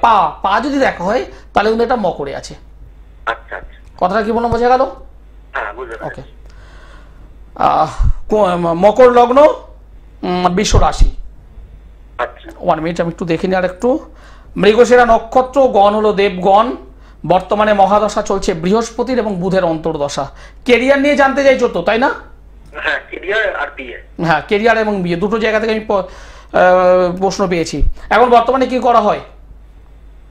পা যদি দেখা হয়, তাহলে কিন্তু এটা মকরে আছে। আচ্ছা। কথাটা কি বললাম, বোঝা গেল? হ্যাঁ, বুঝতে ওকে। মকর লগ্ন, বৃষ রাশি। আচ্ছা। 1 মিনিট, আমি একটু দেখে নিই আর একটু। মৃগশিরা নক্ষত্র, গণ হলো দেবগণ। বর্তমানে মহাদশা চলছে বৃহস্পতির এবং বুধের অন্তর্দশা। কেরিয়ার নিয়ে জানতে চাইছো তো, তাই না? হ্যাঁ, কেরিয়ার আর বিয়ে। হ্যাঁ, কেরিয়ার এবং বিয়ে দুটো জায়গা থেকে আমি প্রশ্ন পেয়েছি। এখন বর্তমানে কি করা হয়?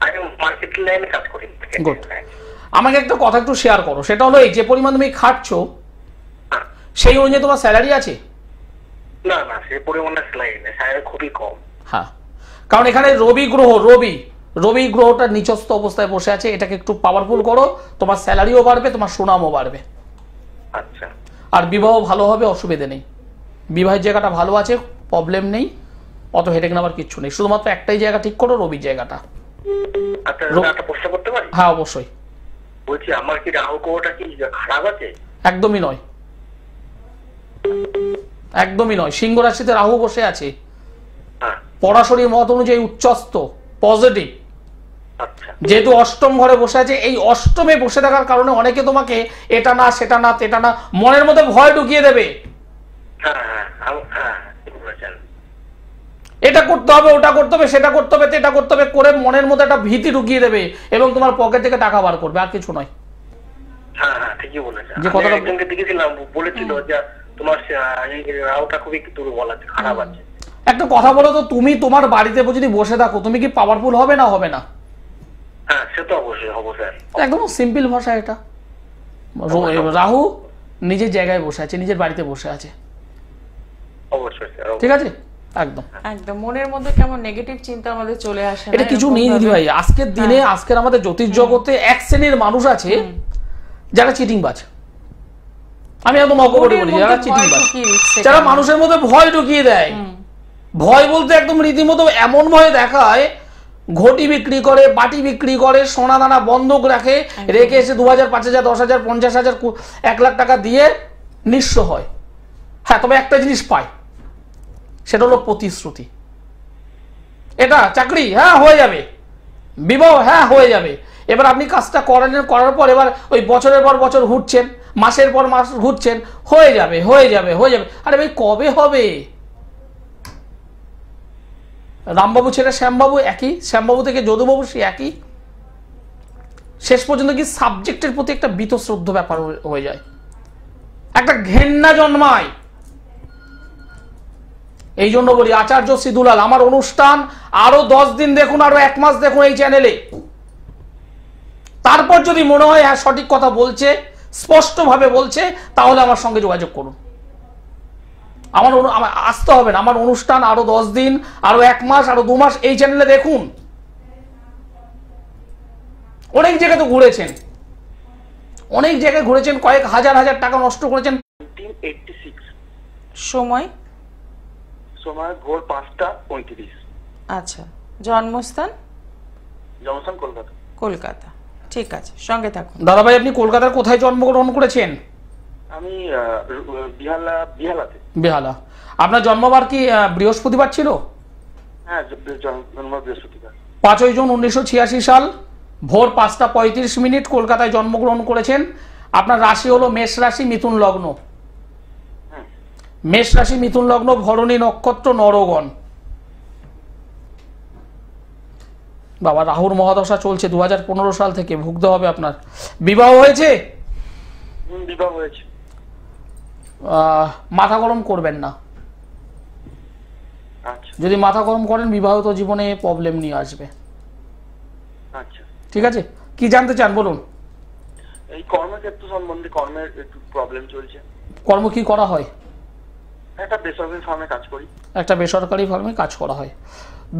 আমি মার্কেটিং লাইনে কাজ করি। গুড। আমাকে একটা কথা একটু শেয়ার করো, সেটা হলো এই যে পরিমাণ তুমি খাটছো সেই অনুযায়ী তোমার স্যালারি আছে? না, সেই পরিমাণটা স্যালারি নেই, স্যালারি খুবই কম। হ্যাঁ, কারণ এখানে রবি গ্রহটা নিচস্থ অবস্থায় বসে আছে। এটাকে একটু পাওয়ারফুল করো, তোমার স্যালারিও বাড়বে, তোমার সুনামও বাড়বে। আচ্ছা। আর বিবাহ ভালো হবে, অসুবিধে নেই। বিবাহের জায়গাটা ভালো আছে, প্রবলেম নেই, অত হেডেক নেওয়ার কিচ্ছু নেই। শুধুমাত্র একটাই জায়গা ঠিক করো, রবির জায়গাটা। আচ্ছা, একটা প্রশ্ন করতে পারি? হ্যাঁ, অবশ্যই। বলছি, আমার কি রাহু গ্রহটা কি খারাপ আছে? একদমই নয়। সিংহ রাশিতে রাহু বসে আছে, হ্যাঁ। পরাশরীর মত অনুযায়ী উচ্চস্থ, পজিটিভ। আচ্ছা। যেহেতু অষ্টম ঘরে বসে আছে, এই অষ্টমে বসে থাকার কারণে অনেকে তোমাকে এটা না সেটা না তেটা না মনের মধ্যে ভয় ঢুকিয়ে দেবে। এটা করতে হবে, ওটা করতে হবে, সেটা করতে হবে, এটা করতে হবে করে মনের মধ্যে একটা ভীতি ঢুকিয়ে দেবে এবং তোমার পকেট থেকে টাকা বার করবে, আর কিছু নয়। হ্যাঁ, ঠিকই বলেছেন। যে কথাটা একজনকে দেখেছিলাম, বলেছিল যে তোমার রাহুটা খুবই দুর্বল আছে, খারাপ আছে। একটা কথা বলো তো, তুমি তোমার বাড়িতে যদি বসে থাকো, তুমি কি পাওয়ারফুল হবে না? হবে না? হ্যাঁ, সে তো অবশ্যই হবো স্যার। একদম সিম্পল ভাষা এটা। রাহু নিজের জায়গায় বসে আছে, নিজের বাড়িতে বসে আছে। অবশ্যই স্যার, ঠিক আছে, একদম মনের মধ্যে কেমন নেগেটিভ চিন্তা আমাদের চলে আসে। এটা কিছু নেই দিদি ভাই। আজকের দিনে, আজকের আমাদের জ্যোতিষ জগতে এক শ্রেণীর মানুষ আছে যারা চিটিংবাজ। আমি একদম অকপটে বলি, যারা চিটিংবাজ, যারা মানুষের মধ্যে ভয় ঢুকিয়ে দেয়। ভয় বলতে একদম রীতিমতো এমন ভয় দেখায়, ঘটি বিক্রি করে, বাটি বিক্রি করে, সোনা দানা বন্ধক রেখে এসে 2000, 5000, 10,000, 50,000, 1 লাখ টাকা দিয়ে নিঃস্ব হয়। হ্যাঁ, তবে একটা জিনিস পায়, সেটা হলো প্রতিশ্রুতি। এটা চাকরি, হ্যাঁ হয়ে যাবে, বিবাহ, হ্যাঁ হয়ে যাবে। এবার আপনি কাজটা করার পর এবার ওই বছরের পর বছর ঘুরছেন, মাসের পর মাস ঘুরছেন, হয়ে যাবে। আরে ভাই, কবে হবে? রামবাবু ছেলে শ্যামবাবু একই, শ্যামবাবু থেকে যদুবাবু সে একই। শেষ পর্যন্ত কি সাবজেক্টের প্রতি একটা বীতশ্রদ্ধ ব্যাপার হয়ে যায়। একটা ঘেন্না জন্মায়। এই জন্য বলি আচার্য শ্রী দুলাল আমার অনুষ্ঠান আরো 10 দিন দেখুন, আরো 1 মাস দেখুন এই চ্যানেলে। তারপর যদি মনে হয় হ্যাঁ সঠিক কথা বলছে, স্পষ্টভাবে বলছে, তাহলে আমার সঙ্গে যোগাযোগ করুন। আমার আসতে হবে না, আমার অনুষ্ঠান আরো 10 দিন, আরো 1 মাস, আরো 2 মাস এই চ্যানেলে দেখুন। অনেক জায়গায় তো ঘুরেছেন, অনেক জায়গায় ঘুরেছেন, কয়েক হাজার হাজার টাকা নষ্ট করেছেন। 1986 সময় সময় ভোর 5:35। আচ্ছা, জন্মস্থান জনসন কলকাতা। কলকাতা। ঠিক আছে, সঙ্গে থাকুন। দাদাভাই আপনি কলকাতার কোথায় জন্মগ্রহণ করেছেন? আমি বিহালাতে। বেহালা। আপনার জন্মবার কি বৃহস্পতিবার ছিল? হ্যাঁ, জন্ম বৃহস্পতিবার। 5ই জুন 1986 সাল ভোর 5:35 কলকাতায় জন্মগ্রহণ করেছেন। আপনার রাশি হলো মেষ রাশি, মিথুন লগ্ন। মেষ রাশি, মিথুন লগ্ন, ভরণী নক্ষত্র, নরগণ। বাবা রাহুর মহাদশা চলছে 2015 সাল থেকে, ভুগতে হবে আপনার। বিবাহ হয়েছে? বিবাহ হয়েছে। মাথা গরম করবেন না। আচ্ছা যদি মাথা গরম করেন বিবাহিত জীবনে প্রবলেম নিয়ে আসবে। আচ্ছা, ঠিক আছে, কি জানতে চান বলুন। এই কর্মক্ষেত্র সম্বন্ধে, কর্মের একটু প্রবলেম চলছে। কর্ম কি করা হয়? একটা বেসরকারি ফার্মে কাজ করি। একটা বেসরকারি ফার্মে কাজ করা হয়।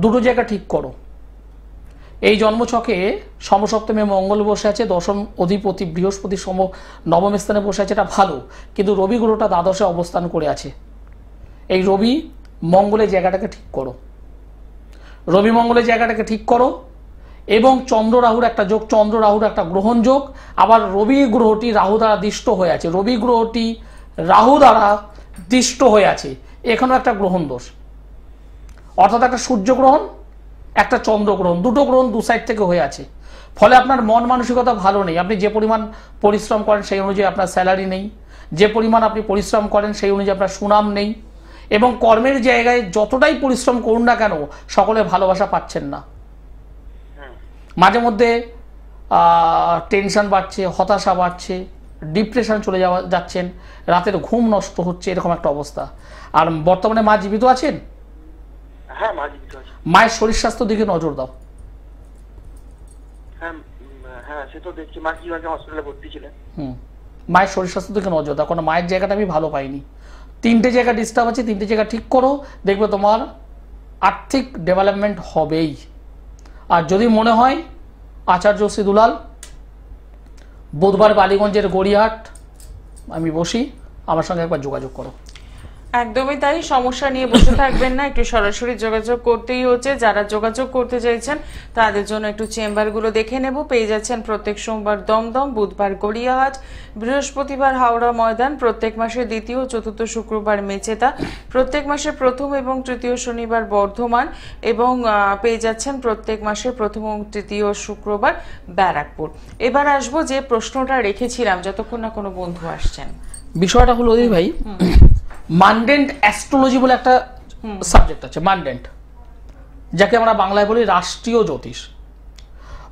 দুটো জায়গা ঠিক করো। এই জন্মছকে সমসপ্তমে মঙ্গল বসে আছে, দশম অধিপতি বৃহস্পতি নবম স্থানে বসে আছে, এটা ভালো। কিন্তু রবি গ্রহটা দ্বাদশে অবস্থান করে আছে। এই রবি মঙ্গলের জায়গাটাকে ঠিক করো, রবি মঙ্গলের জায়গাটাকে ঠিক করো। এবং চন্দ্র রাহুর একটা যোগ, চন্দ্র রাহুর একটা গ্রহণ যোগ। আবার রবি গ্রহটি রাহু দ্বারা দিষ্ট হয়ে আছে, রবি গ্রহটি রাহু দ্বারা দিষ্ট হয়ে আছে। এখানেও একটা গ্রহণ দোষ, অর্থাৎ একটা সূর্যগ্রহণ, একটা চন্দ্রগ্রহণ, দুটো গ্রহণ দু সাইড থেকে হয়ে আছে। ফলে আপনার মন মানসিকতা ভালো নেই। আপনি যে পরিমাণ পরিশ্রম করেন সেই অনুযায়ী আপনার স্যালারি নেই, যে পরিমাণ আপনি পরিশ্রম করেন সেই অনুযায়ী আপনার সুনাম নেই। এবং কর্মের জায়গায় যতটাই পরিশ্রম করুন না কেন সকলে ভালোবাসা পাচ্ছেন না। মাঝে মধ্যে টেনশন বাড়ছে, হতাশা বাড়ছে, ডিপ্রেশন চলে যাচ্ছেন, রাতের ঘুম নষ্ট হচ্ছে, এরকম একটা অবস্থা। আর বর্তমানে মা জীবিত আছেন? হ্যাঁ, মা জীবিত আছে। মায়ের শরীর স্বাস্থ্যের দিকে নজর দাও। হ্যাঁ হ্যাঁ, সে তো দেখছি। মা কি হসপিটালে ভর্তি ছিলেন। মায়ের শরীর স্বাস্থ্যের দিকে নজর দাও, কারণ মায়ের জায়গাটা আমি ভালো পাইনি। 3টে জায়গা ডিস্টার্ব আছে, 3টে জায়গা ঠিক করো, দেখবে তোমার আর্থিক ডেভেলপমেন্ট হবেই। আর যদি মনে হয় আচার্য শ্রী দুলাল, বুধবার বালিগঞ্জের গড়িয়াহাট আমি বসি, আমার সঙ্গে একবার যোগাযোগ করো। একদমই তাই, সমস্যা নিয়ে বসে থাকবেন না, একটু সরাসরি যোগাযোগ করতেই হচ্ছে। যারা যোগাযোগ করতে চাইছেন তাদের জন্য একটু চেম্বারগুলো দেখে নেব। পেয়ে যাচ্ছেন প্রত্যেক সোমবার দমদম, বুধবার গড়িয়াহাট, বৃহস্পতিবার হাওড়া ময়দান, প্রত্যেক মাসের দ্বিতীয় চতুর্থ শুক্রবার মেচেদা, প্রত্যেক মাসের প্রথম এবং তৃতীয় শনিবার বর্ধমান, এবং পেয়ে যাচ্ছেন প্রত্যেক মাসের প্রথম এবং তৃতীয় শুক্রবার ব্যারাকপুর। এবার আসবো যে প্রশ্নটা রেখেছিলাম, যতক্ষণ না কোনো বন্ধু আসছেন। বিষয়টা হলো ওই ভাই, মানডেন্ট অ্যাস্ট্রোলজি বলে একটা সাবজেক্ট আছে, মানডেন্ট, যাকে আমরা বাংলায় বলি রাষ্ট্রীয় জ্যোতিষ।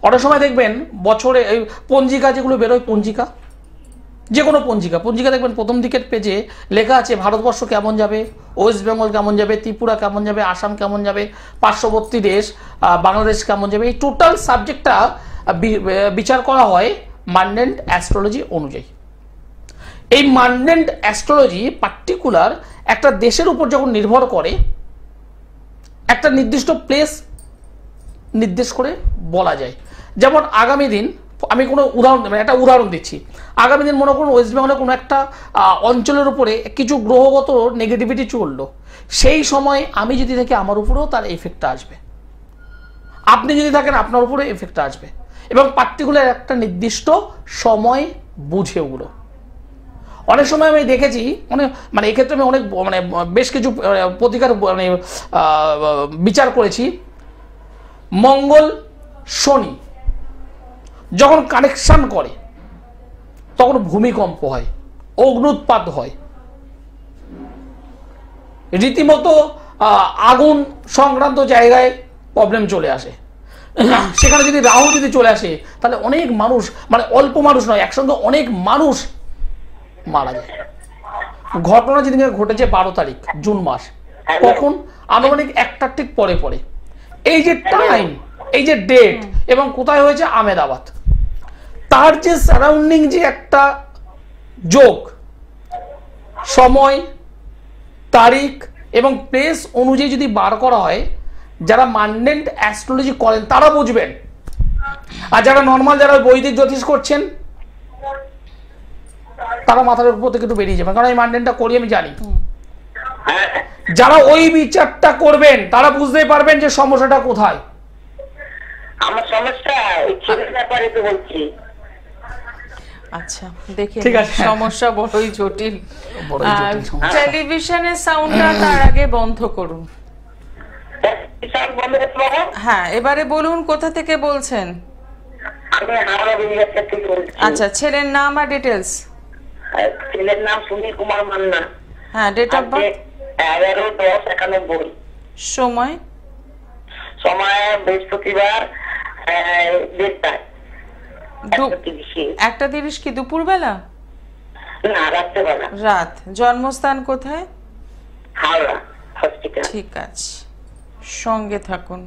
অনেক সময় দেখবেন বছরে এই পঞ্জিকা যেগুলো বেরোয়, পঞ্জিকা, যে কোনো পঞ্জিকা দেখবেন প্রথম দিকের পেজে লেখা আছে ভারতবর্ষ কেমন যাবে, ওয়েস্ট বেঙ্গল কেমন যাবে, ত্রিপুরা কেমন যাবে, আসাম কেমন যাবে, পার্শ্ববর্তী দেশ বাংলাদেশ কেমন যাবে। এই টোটাল সাবজেক্টটা বিচার করা হয় মানডেন্ট অ্যাস্ট্রোলজি অনুযায়ী। এই মানডেন্ট অ্যাস্ট্রোলজি পার্টিকুলার একটা দেশের উপর যখন নির্ভর করে, একটা নির্দিষ্ট প্লেস নির্দেশ করে বলা যায়। যেমন আগামী দিন, আমি কোনো একটা উদাহরণ দিচ্ছি। আগামী দিন মনে করুন ওয়েস্ট বেঙ্গলে কোনো একটা অঞ্চলের উপরে কিছু গ্রহগত নেগেটিভিটি চললো, সেই সময় আমি যদি থাকি আমার উপরেও তার এফেক্টটা আসবে, আপনি যদি থাকেন আপনার উপরে এফেক্টটা আসবে। এবং পার্টিকুলার একটা নির্দিষ্ট সময় বুঝে ওগুলো। অনেক সময় আমি দেখেছি, মানে এক্ষেত্রে আমি অনেক বেশ কিছু প্রতিকার বিচার করেছি। মঙ্গল শনি যখন কানেকশন করে তখন ভূমিকম্প হয়, অগ্নুৎপাত হয়, রীতিমতো আগুন সংক্রান্ত জায়গায় প্রবলেম চলে আসে। সেখানে যদি রাহু যদি চলে আসে তাহলে অনেক মানুষ, মানে অল্প মানুষ নয়, একসঙ্গে অনেক মানুষ মারা যায়। ঘটনা যেদিকে ঘটেছে 12 তারিখ জুন মাস, কখন? আনুমানিক 1টার ঠিক পরে পরে। এই যে টাইম, এই যে ডেট এবং কোথায় হয়েছে, আহমেদাবাদ, তার যে সারাউন্ডিং যে একটা যোগ, সময়, তারিখ এবং প্লেস অনুযায়ী যদি বার করা হয়, যারা মান্ডেন্ট অ্যাস্ট্রোলজি করেন তারা বুঝবেন, আর যারা নর্মাল যারা বৈদিক জ্যোতিষ করছেন তারা মাথার উপর থেকে একটু বেরিয়ে যাবেন, কারণ এই মান্ডেনটা করি আমি জানি। যারা ওই বিচারটা করবেন তারা বুঝতেই পারবেন যে সমস্যাটা কোথায়। আমার সমস্যা ওই ছেলের ব্যাপারে তো বলছি। আচ্ছা দেখে ঠিক আছে। সমস্যা বড়ই জটিল। বড়ই জটিল সমস্যা। টেলিভিশনের সাউন্ডটা তার আগে বন্ধ করুন। হ্যাঁ, এবারে বলুন কোথা থেকে বলছেন? আমি হাওড়া বিভাগ থেকে বলছি। আচ্ছা, ছেলের নাম আর ডিটেলস। ছেলের নাম সুনীল কুমার মান্না। হ্যাঁ, ডেট অফ বার্থ। 11/10/91। সময়? সময় বৃহস্পতিবার 1:30টায়। 1:30 কি দুপুরবেলা? না, রাত্রেবেলা। রাত। জন্মস্থান কোথায়? হাওড়া হসপিটাল। ঠিক আছে, সঙ্গে থাকুন।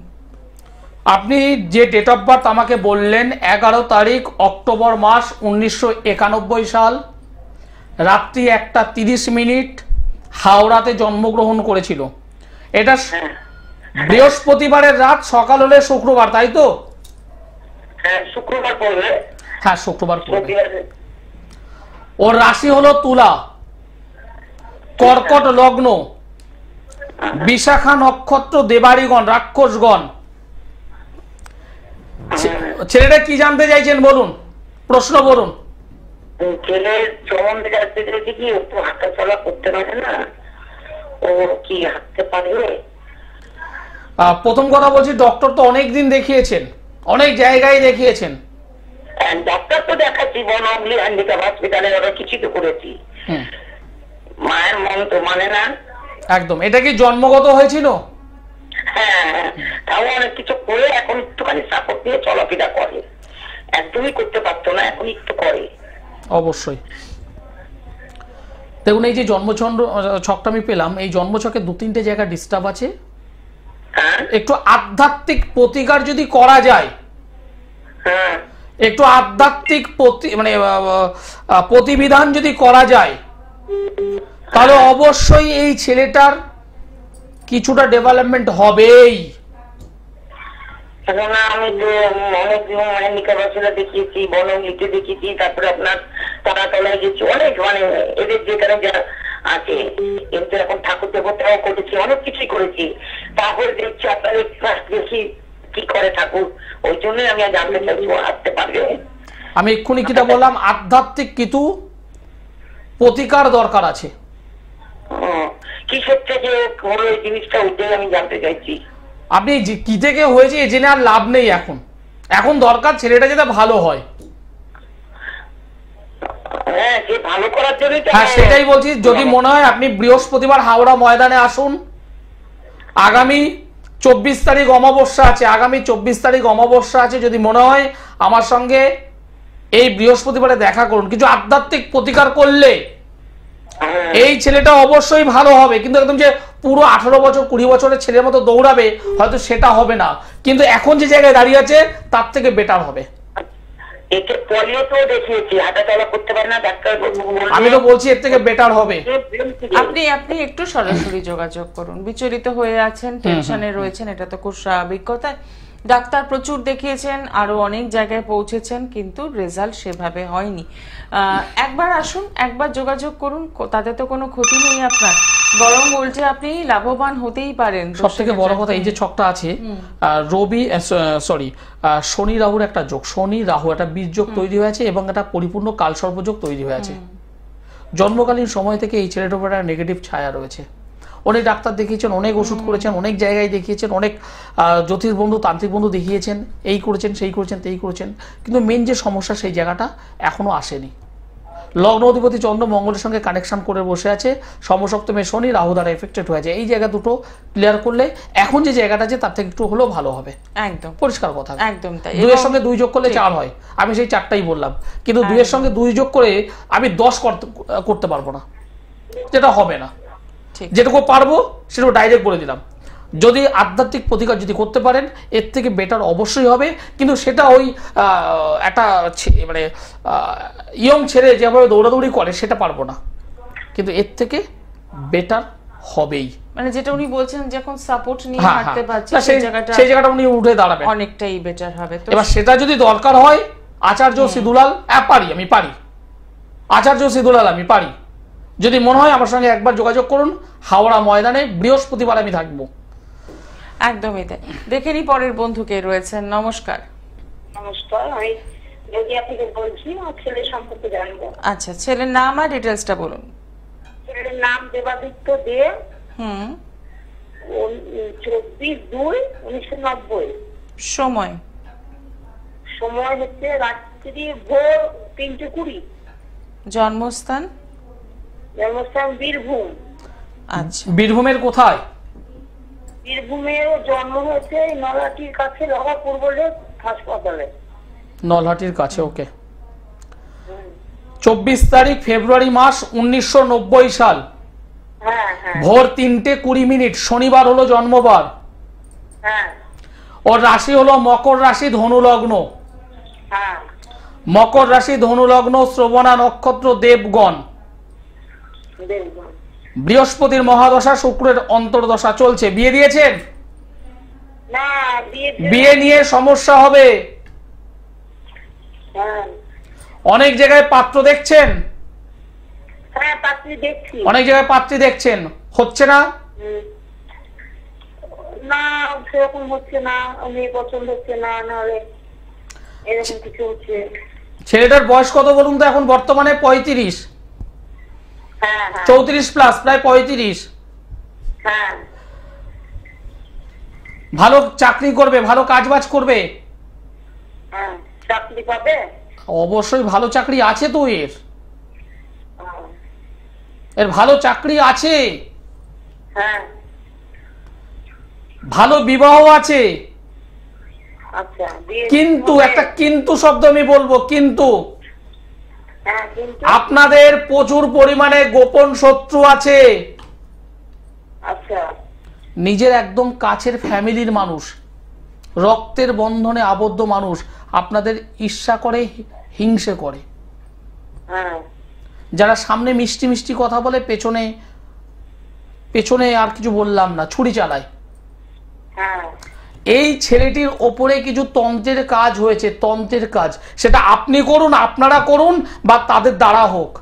আপনি যে ডেট অফ বার্থ আমাকে বললেন 11 তারিখ অক্টোবর মাস 1991 সাল, রাত্রি 1:30 হাওড়াতে জন্মগ্রহণ করেছিল। এটা বৃহস্পতিবারের রাত, সকাল হলে শুক্রবার, তাই তো? হ্যাঁ, শুক্রবার পড়বে। হ্যাঁ, শুক্রবার পড়বে। ওর রাশি হলো তুলা, কর্কট লগ্ন, বিশাখা নক্ষত্র, দেবাড়িগণ, রাক্ষসগণ। ছেলেটা কি জানতে চাইছেন বলুন, প্রশ্ন বলুন। ছেলের সম্বন্ধে জানতে চাইছি কি, ও তো হাঁটা চলা করতে পারে না, ও কি হাঁটতে পারবে? প্রথম কথা বলছি, ডক্টর তো অনেক দিন দেখিয়েছেন, অনেক জায়গায় দেখিয়েছেন। ডাক্তার তো দেখাচ্ছি, বনহুগলি হ্যান্ডিক্যাপ হসপিটালে, ওরা কিছু তো করেছি। মায়ের মন তো মানে না। একদম। এটা কি জন্মগত হয়েছিল? হ্যাঁ, তাও অনেক কিছু করে এখন একটুখানি সাপোর্ট দিয়ে চলাফেরা করে। একদমই করতে পারতো না, এখন একটু করে। অবশ্যই। দেখুন, এই যে জন্মচন্দ্র ছকটা আমি পেলাম, এই জন্মছকে 2-3টে জায়গা ডিস্টার্ব আছে। একটু আধ্যাত্মিক প্রতিকার যদি করা যায়, একটু আধ্যাত্মিক প্রতিবিধান যদি করা যায়, তাহলে অবশ্যই এই ছেলেটার কিছুটা ডেভেলপমেন্ট হবেই। এখন আমি তো অনেক হ্যান্ডিক্যাপ হসপিটাল দেখিয়েছি, বনহুগলিতে দেখিয়েছি, তারপরে আপনার তারাতলায় গেছি, অনেক মানে এদের যেখানে যা আছে, কিন্তু এখন ঠাকুর দেবতাও করেছি, অনেক কিছুই করেছি। তারপরে দেখছি আপনাদের দেখি কি করে ঠাকুর, ওই জন্যই আমি জানতে চাইছি ও আসতে পারবে। আমি এক্ষুনি কিটা বললাম, আধ্যাত্মিক কিছু প্রতিকার দরকার আছে। কিসের থেকে হলো এই জিনিসটা, ওইটাই আমি জানতে চাইছি। আপনি কি থেকে হয়েছে এ জেনে আর লাভ নেই। এখন এখন দরকার ছেলেটা যাতে ভালো হয়। হ্যাঁ, যে ভালো করার জন্যই তো। হ্যাঁ, সেটাই বলছি। যদি মনে হয় আপনি বৃহস্পতিবার হাওড়া ময়দানে আসুন। আগামী 24 তারিখ অমাবস্যা আছে, আগামী 24 তারিখ অমাবস্যা আছে। যদি মনে হয় আমার সঙ্গে এই বৃহস্পতিবারে দেখা করুন। কিছু আধ্যাত্মিক প্রতিকার করলে এই ছেলেটা অবশ্যই ভালো হবে। কিন্তু একদম যে পুরো 18 বছর 20 বছরের ছেলের মতো দৌড়াবে, হয়তো সেটা হবে না। কিন্তু এখন যে জায়গায় দাঁড়িয়ে আছে তার থেকে বেটার হবে। এতে পলিও তো দেখিয়েছি, হাঁটা চলা করতে পারে না, ডাক্তার আমি তো বলছি এর থেকে বেটার হবে। আপনি একটু সরাসরি যোগাযোগ করুন। বিচলিত হয়ে আছেন, টেনশনে রয়েছেন, এটা তো খুব স্বাভাবিক কথা। ডাক্তার প্রচুর দেখিয়েছেন, আরো অনেক জায়গায় পৌঁছেছেন, কিন্তু রেজাল্ট সেভাবে হয়নি। একবার আসুন, একবার যোগাযোগ করুন, তাতে তো কোনো ক্ষতি নেই আপনার, বরং উল্টে আপনি লাভবান হতেই পারেন। সব থেকে বড় কথা, এই যে ছকটা আছে, শনি রাহুর একটা যোগ, শনি রাহু একটা বীর্যোগ তৈরি হয়েছে এবং একটা পরিপূর্ণ কালসর্পযোগ তৈরি হয়েছে। জন্মকালীন সময় থেকে এই ছেলেটার উপর একটা নেগেটিভ ছায়া রয়েছে। অনেক ডাক্তার দেখিয়েছেন, অনেক ওষুধ করেছেন, অনেক জায়গায় দেখিয়েছেন, অনেক জ্যোতিষ বন্ধু, তান্ত্রিক বন্ধু দেখিয়েছেন, এই করেছেন, সেই করেছেন, তেই করেছেন, কিন্তু মেন যে সমস্যা সেই জায়গাটা এখনো আসেনি। লগ্ন অধিপতি চন্দ্র মঙ্গলের সঙ্গে কানেকশন করে বসে আছে, সমসপ্তমে শনি রাহু দ্বারা এফেক্টেড হয়েছে। এই জায়গা দুটো ক্লিয়ার করলে এখন যে জায়গাটা আছে তার থেকে একটু হলেও ভালো হবে। একদম পরিষ্কার কথা। একদম তাই। 2 এর সঙ্গে 2 যোগ করলে 4 হয়, আমি সেই 4টাই বললাম। কিন্তু 2 এর সঙ্গে 2 যোগ করে আমি 10 করতে পারবো না। যেটা হবে না। ঠিক। যেটুকু পারবো সেটুকু ডাইরেক্ট বলে দিলাম। যদি আধ্যাত্মিক প্রতিকার যদি করতে পারেন এর থেকে বেটার অবশ্যই হবে, কিন্তু সেটা ওই একটা মানে ইয়ং ছেলে যেভাবে দৌড়াদৌড়ি করে সেটা পারবো না, কিন্তু এর থেকে বেটার হবেই। মানে যেটা উনি বলছেন যখন সাপোর্ট নিয়ে হ্যাঁ, হাঁটতে হ্যাঁ। পারছি না, সেই জায়গাটা উনি উঠে দাঁড়াবেন, অনেকটাই বেটার হবে। তো এবার সেটা যদি দরকার হয় আচার্য সিদুলাল আমি পারি, আচার্য সিদুলাল আমি পারি। যদি মনে হয় আমার সঙ্গে একবার যোগাযোগ করুন, হাওড়া ময়দানে বৃহস্পতিবার আমি থাকবো। একদমই তাই। দেখে নি পরের বন্ধু কে রয়েছেন। নমস্কার। নমস্কার, আমি যদি আপনাকে বলছি আমার ছেলের সম্পর্কে জানবো। আচ্ছা, ছেলের নাম আর ডিটেলসটা বলুন। ছেলের নাম দেবাদিত্য দে, 24/2/1990। সময় সময় হচ্ছে রাত্রি ভোর 3:20। জন্মস্থান জন্মস্থান বীরভূম। আচ্ছা, বীরভূমের কোথায়? বীরভূমের জন্ম হয়েছে নলহাটির কাছে লগাপুর বলে হাসপাতালে। নলহাটির কাছে, ওকে। 24 তারিখ ফেব্রুয়ারি মাস 1990 সাল, হ্যাঁ হ্যাঁ ভোর 3:20, শনিবার হলো জন্মবার। হ্যাঁ ওর রাশি হলো মকর রাশি, ধনু লগ্ন। হ্যাঁ মকর রাশি, ধনু লগ্ন, শ্রবণা নক্ষত্র, দেবগণ। দেখুন। বৃহস্পতির মহাদশা, শুক্রের অন্তর্দশা চলছে। বিয়ে দিয়েছেন? না, বিয়ে নিয়ে সমস্যা হবে। হ্যাঁ অনেক জায়গায় পাত্র দেখছেন, হ্যাঁ পাত্রী দেখছি। অনেক জায়গায় পাত্রী দেখছেন, হচ্ছে না। না, সেরকম হচ্ছে না, মেয়ে পছন্দ হচ্ছে না, নাহলে এরকম কিছু হচ্ছে। ছেলেটার বয়স কত বলুন তো এখন বর্তমানে? 35, হ্যাঁ হ্যাঁ 34 প্লাস, প্রায় 35। হ্যাঁ ভালো চাকরি করবে, ভালো কাজবাজ করবে, হ্যাঁ চাকরি পাবে। অবশ্যই ভালো চাকরি আছে তো, হ্যাঁ, এর ভালো চাকরি আছে, হ্যাঁ ভালো বিবাহ আছে। আচ্ছা, বিয়ে কিন্তু হবে? একটা কিন্তু শব্দ আমি বলবো, কিন্তু হ্যাঁ, কিন্তু আপনাদের প্রচুর পরিমাণে গোপন শত্রু আছে। আচ্ছা নিজের একদম কাছের ফ্যামিলির মানুষ, রক্তের বন্ধনে আবদ্ধ মানুষ আপনাদের ঈর্ষা করে, হিংসে করে। হ্যাঁ যারা সামনে মিষ্টি মিষ্টি কথা বলে, পেছনে পেছনে আর কিছু বললাম না, ছুরি চালায়। হ্যাঁ এই ছেলেটির ওপরে কিছু তন্ত্রের কাজ হয়েছে, তন্ত্রের কাজ, সেটা আপনি করুন, আপনারা করুন, বা তাদের দ্বারা হোক।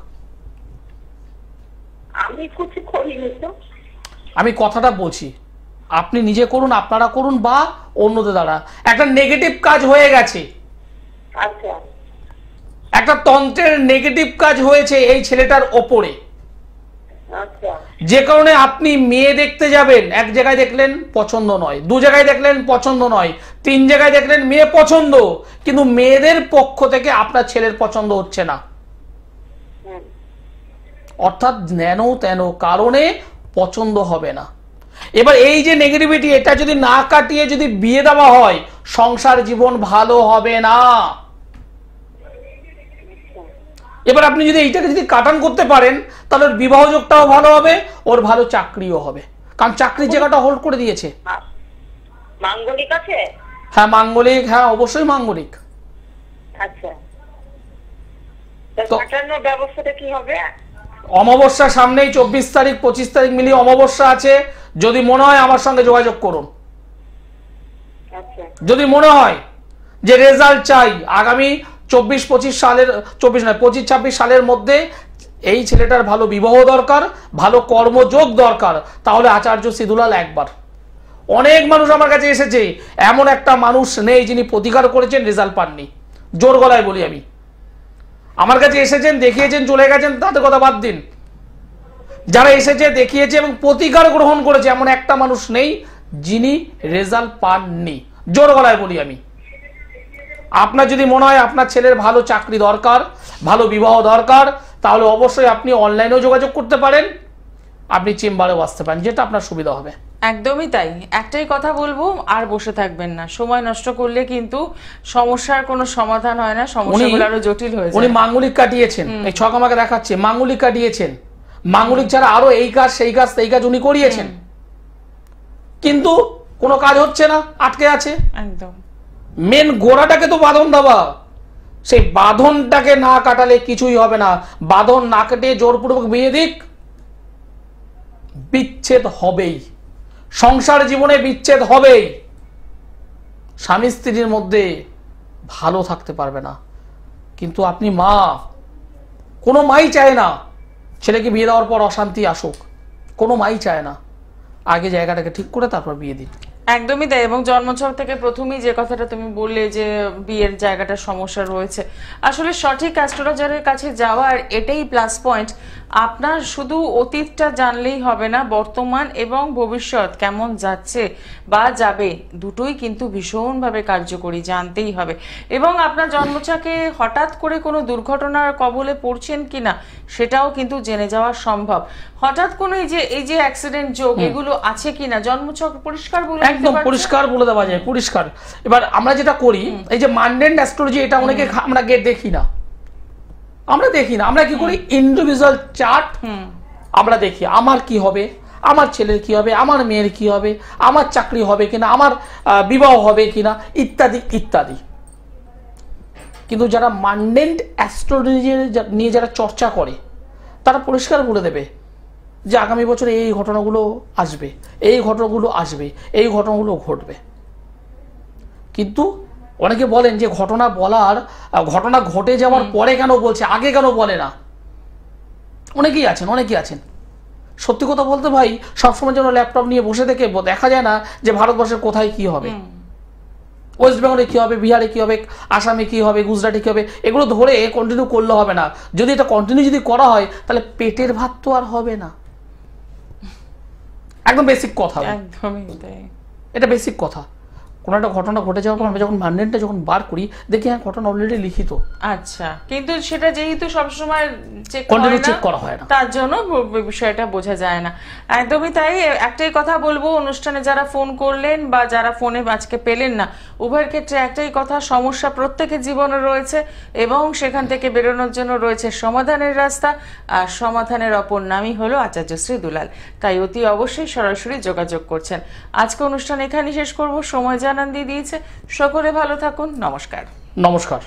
আমি কিছু করিনি তো। আমি কথাটা বলছি, আপনি নিজে করুন, আপনারা করুন, বা অন্যদের দ্বারা একটা নেগেটিভ কাজ হয়ে গেছে, আচ্ছা একটা তন্ত্রের নেগেটিভ কাজ হয়েছে এই ছেলেটার ওপরে। আচ্ছা যে কারণে আপনি মেয়ে দেখতে যাবেন, এক জায়গায় দেখলেন পছন্দ নয়, দু জায়গায় দেখলেন পছন্দ নয়, 3 জায়গায় দেখলেন মেয়ে পছন্দ, কিন্তু মেয়েদের পক্ষ থেকে আপনার ছেলের পছন্দ হচ্ছে না। হুম, অর্থাৎ যেন তেন কারণে পছন্দ হবে না। এবার এই যে নেগেটিভিটি, এটা যদি না কাটিয়ে যদি বিয়ে দেওয়া হয়, সংসার জীবন ভালো হবে না। এবার আপনি যদি এইটাকে যদি কাটান করতে পারেন, তাহলে ওর বিবাহ যোগটাও ভালো হবে, ওর ভালো চাকরিও হবে, কারণ চাকরির জায়গাটা হোল্ড করে দিয়েছে। মাঙ্গলিক আছে? হ্যাঁ মাঙ্গলিক, হ্যাঁ অবশ্যই মাঙ্গলিক। আচ্ছা, তো কাটানোর ব্যবস্থাটা কি হবে? অমাবস্যা সামনেই, 24 তারিখ 25 তারিখ মিলিয়ে অমাবস্যা আছে। যদি মনে হয় আমার সঙ্গে যোগাযোগ করুন। আচ্ছা যদি মনে হয় যে রেজাল্ট চাই আগামী 24-25 সালের, 24 নয় 25-26 সালের মধ্যে এই ছেলেটার ভালো বিবাহ দরকার, ভালো কর্মযোগ দরকার, তাহলে আচার্য সিদুলাল একবার। অনেক মানুষ আমার কাছে এসেছে, এমন একটা মানুষ নেই যিনি প্রতিকার করেছেন রেজাল্ট পাননি। জোর গলায় বলি আমি, আমার কাছে এসেছেন, দেখিয়েছেন, চলে গেছেন, তাদের কথা বাদ দিন। যারা এসেছে, দেখিয়েছে এবং প্রতিকার গ্রহণ করেছে, এমন একটা মানুষ নেই যিনি রেজাল্ট পাননি। জোর গলায় বলি আমি। আপনার যদি মনে হয় আপনার ছেলের ভালো চাকরি দরকার, ভালো বিবাহ দরকার, তাহলে অবশ্যই আপনি অনলাইনেও যোগাযোগ করতে পারেন, আপনি চেম্বারেও আসতে পারেন, যেটা আপনার সুবিধা হবে। একদমই তাই। একটাই কথা বলবো, আর বসে থাকবেন না। সময় নষ্ট করলে কিন্তু সমস্যার কোনো সমাধান হয় না, সমস্যাগুলো আরো জটিল হয়ে যায়। উনি মাঙ্গলিক কাটিয়েছেন, এই ছক আমাকে দেখাচ্ছে, মাঙ্গলিক কাটিয়েছেন, মাঙ্গলিক ছাড়া আরো এই কাজ সেই কাজ সেই কাজ উনি করিয়েছেন, কিন্তু কোনো কাজ হচ্ছে না, আটকে আছে। একদম মেন গোড়াটাকে তো বাঁধন দেওয়া, সেই বাঁধনটাকে না কাটালে কিছুই হবে না। বাঁধন না কেটে জোরপূর্বক বিয়ে দিক, বিচ্ছেদ হবেই, সংসার জীবনে বিচ্ছেদ হবেই, স্বামী স্ত্রীর মধ্যে ভালো থাকতে পারবে না। কিন্তু আপনি মা, কোনো মাই চায় না ছেলেকে বিয়ে দেওয়ার পর অশান্তি আসুক, কোনো মাই চায় না। আগে জায়গাটাকে ঠিক করে তারপর বিয়ে দিন। একদমই তাই। এবং জন্মছক থেকে প্রথমেই যে কথাটা তুমি বললে যে বিয়ের জায়গাটা সমস্যা রয়েছে, আসলে সঠিক অ্যাস্ট্রোলজারের কাছে যাওয়ার এটাই প্লাস পয়েন্ট। আপনার শুধু অতীতটা জানলেই হবে না, বর্তমান এবং ভবিষ্যৎ কেমন যাচ্ছে বা যাবে দুটোই কিন্তু ভীষণভাবে কার্যকরী, জানতেই হবে। এবং আপনার জন্মছকে হঠাৎ করে কোনো দুর্ঘটনার কবলে পড়ছেন কিনা সেটাও কিন্তু জেনে যাওয়া সম্ভব। হঠাৎ কোনো এই যে অ্যাক্সিডেন্ট যোগ এগুলো আছে কিনা জন্মছক পরিষ্কার বলে একদম পরিষ্কার বলে দেওয়া যায়, পরিষ্কার। এবার আমরা যেটা করি, এই যে মান্ডেন অ্যাস্ট্রোলজি, এটা অনেকে আমরা দেখি না, আমরা কি করি, ইন্ডিভিজুয়াল চার্ট আমরা দেখি। আমার কি হবে, আমার ছেলের কি হবে, আমার মেয়ের কি হবে, আমার চাকরি হবে কিনা, আমার বিবাহ হবে কিনা, ইত্যাদি ইত্যাদি। কিন্তু যারা মান্ডেন অ্যাস্ট্রোলজি নিয়ে যারা চর্চা করে, তারা পরিষ্কার বলে দেবে যে আগামী বছরে এই ঘটনাগুলো আসবে, এই ঘটনাগুলো আসবে, এই ঘটনাগুলো ঘটবে। কিন্তু অনেকে বলেন যে ঘটনা ঘটে যাওয়ার পরে কেন বলছে, আগে কেন বলে না। অনেকেই আছেন। সত্যি কথা বলতে ভাই, সবসময় যেন ল্যাপটপ নিয়ে বসে থেকে দেখা যায় না যে ভারতবর্ষের কোথায় কি হবে, ওয়েস্ট বেঙ্গলে কি হবে, বিহারে কি হবে, আসামে কি হবে, গুজরাটে কি হবে, এগুলো ধরে কন্টিনিউ করলে হবে না। যদি এটা কন্টিনিউ করা হয় তাহলে পেটের ভাত তো আর হবে না। একদম বেসিক কথা, একদমই তাই, এটা বেসিক কথা। কোনো একটা ঘটনা ঘটে যাওয়ার পর আমরা যখন মান্ডেনটা যখন বার করি, দেখি হ্যাঁ ঘটনা অলরেডি লিখিত। আচ্ছা, কিন্তু সেটা যেহেতু সবসময় চেক করা হয় না, তার জন্য বিষয়টা বোঝা যায় না। একদমই তাই। একটাই কথা বলবো, অনুষ্ঠানে যারা ফোন করলেন বা যারা ফোনে আজকে পেলেন না, উভয়ের ক্ষেত্রে একটাই কথা, সমস্যা প্রত্যেকের জীবনে রয়েছে এবং সেখান থেকে বেরোনোর জন্য রয়েছে সমাধানের রাস্তা, আর সমাধানের অপর নামই হলো আচার্যশ্রী দুলাল। তাই অতি অবশ্যই সরাসরি যোগাযোগ করছেন। আজকে অনুষ্ঠান এখানেই শেষ করব, সময় জানান দিয়ে দিয়েছে। সকলে ভালো থাকুন, নমস্কার। নমস্কার।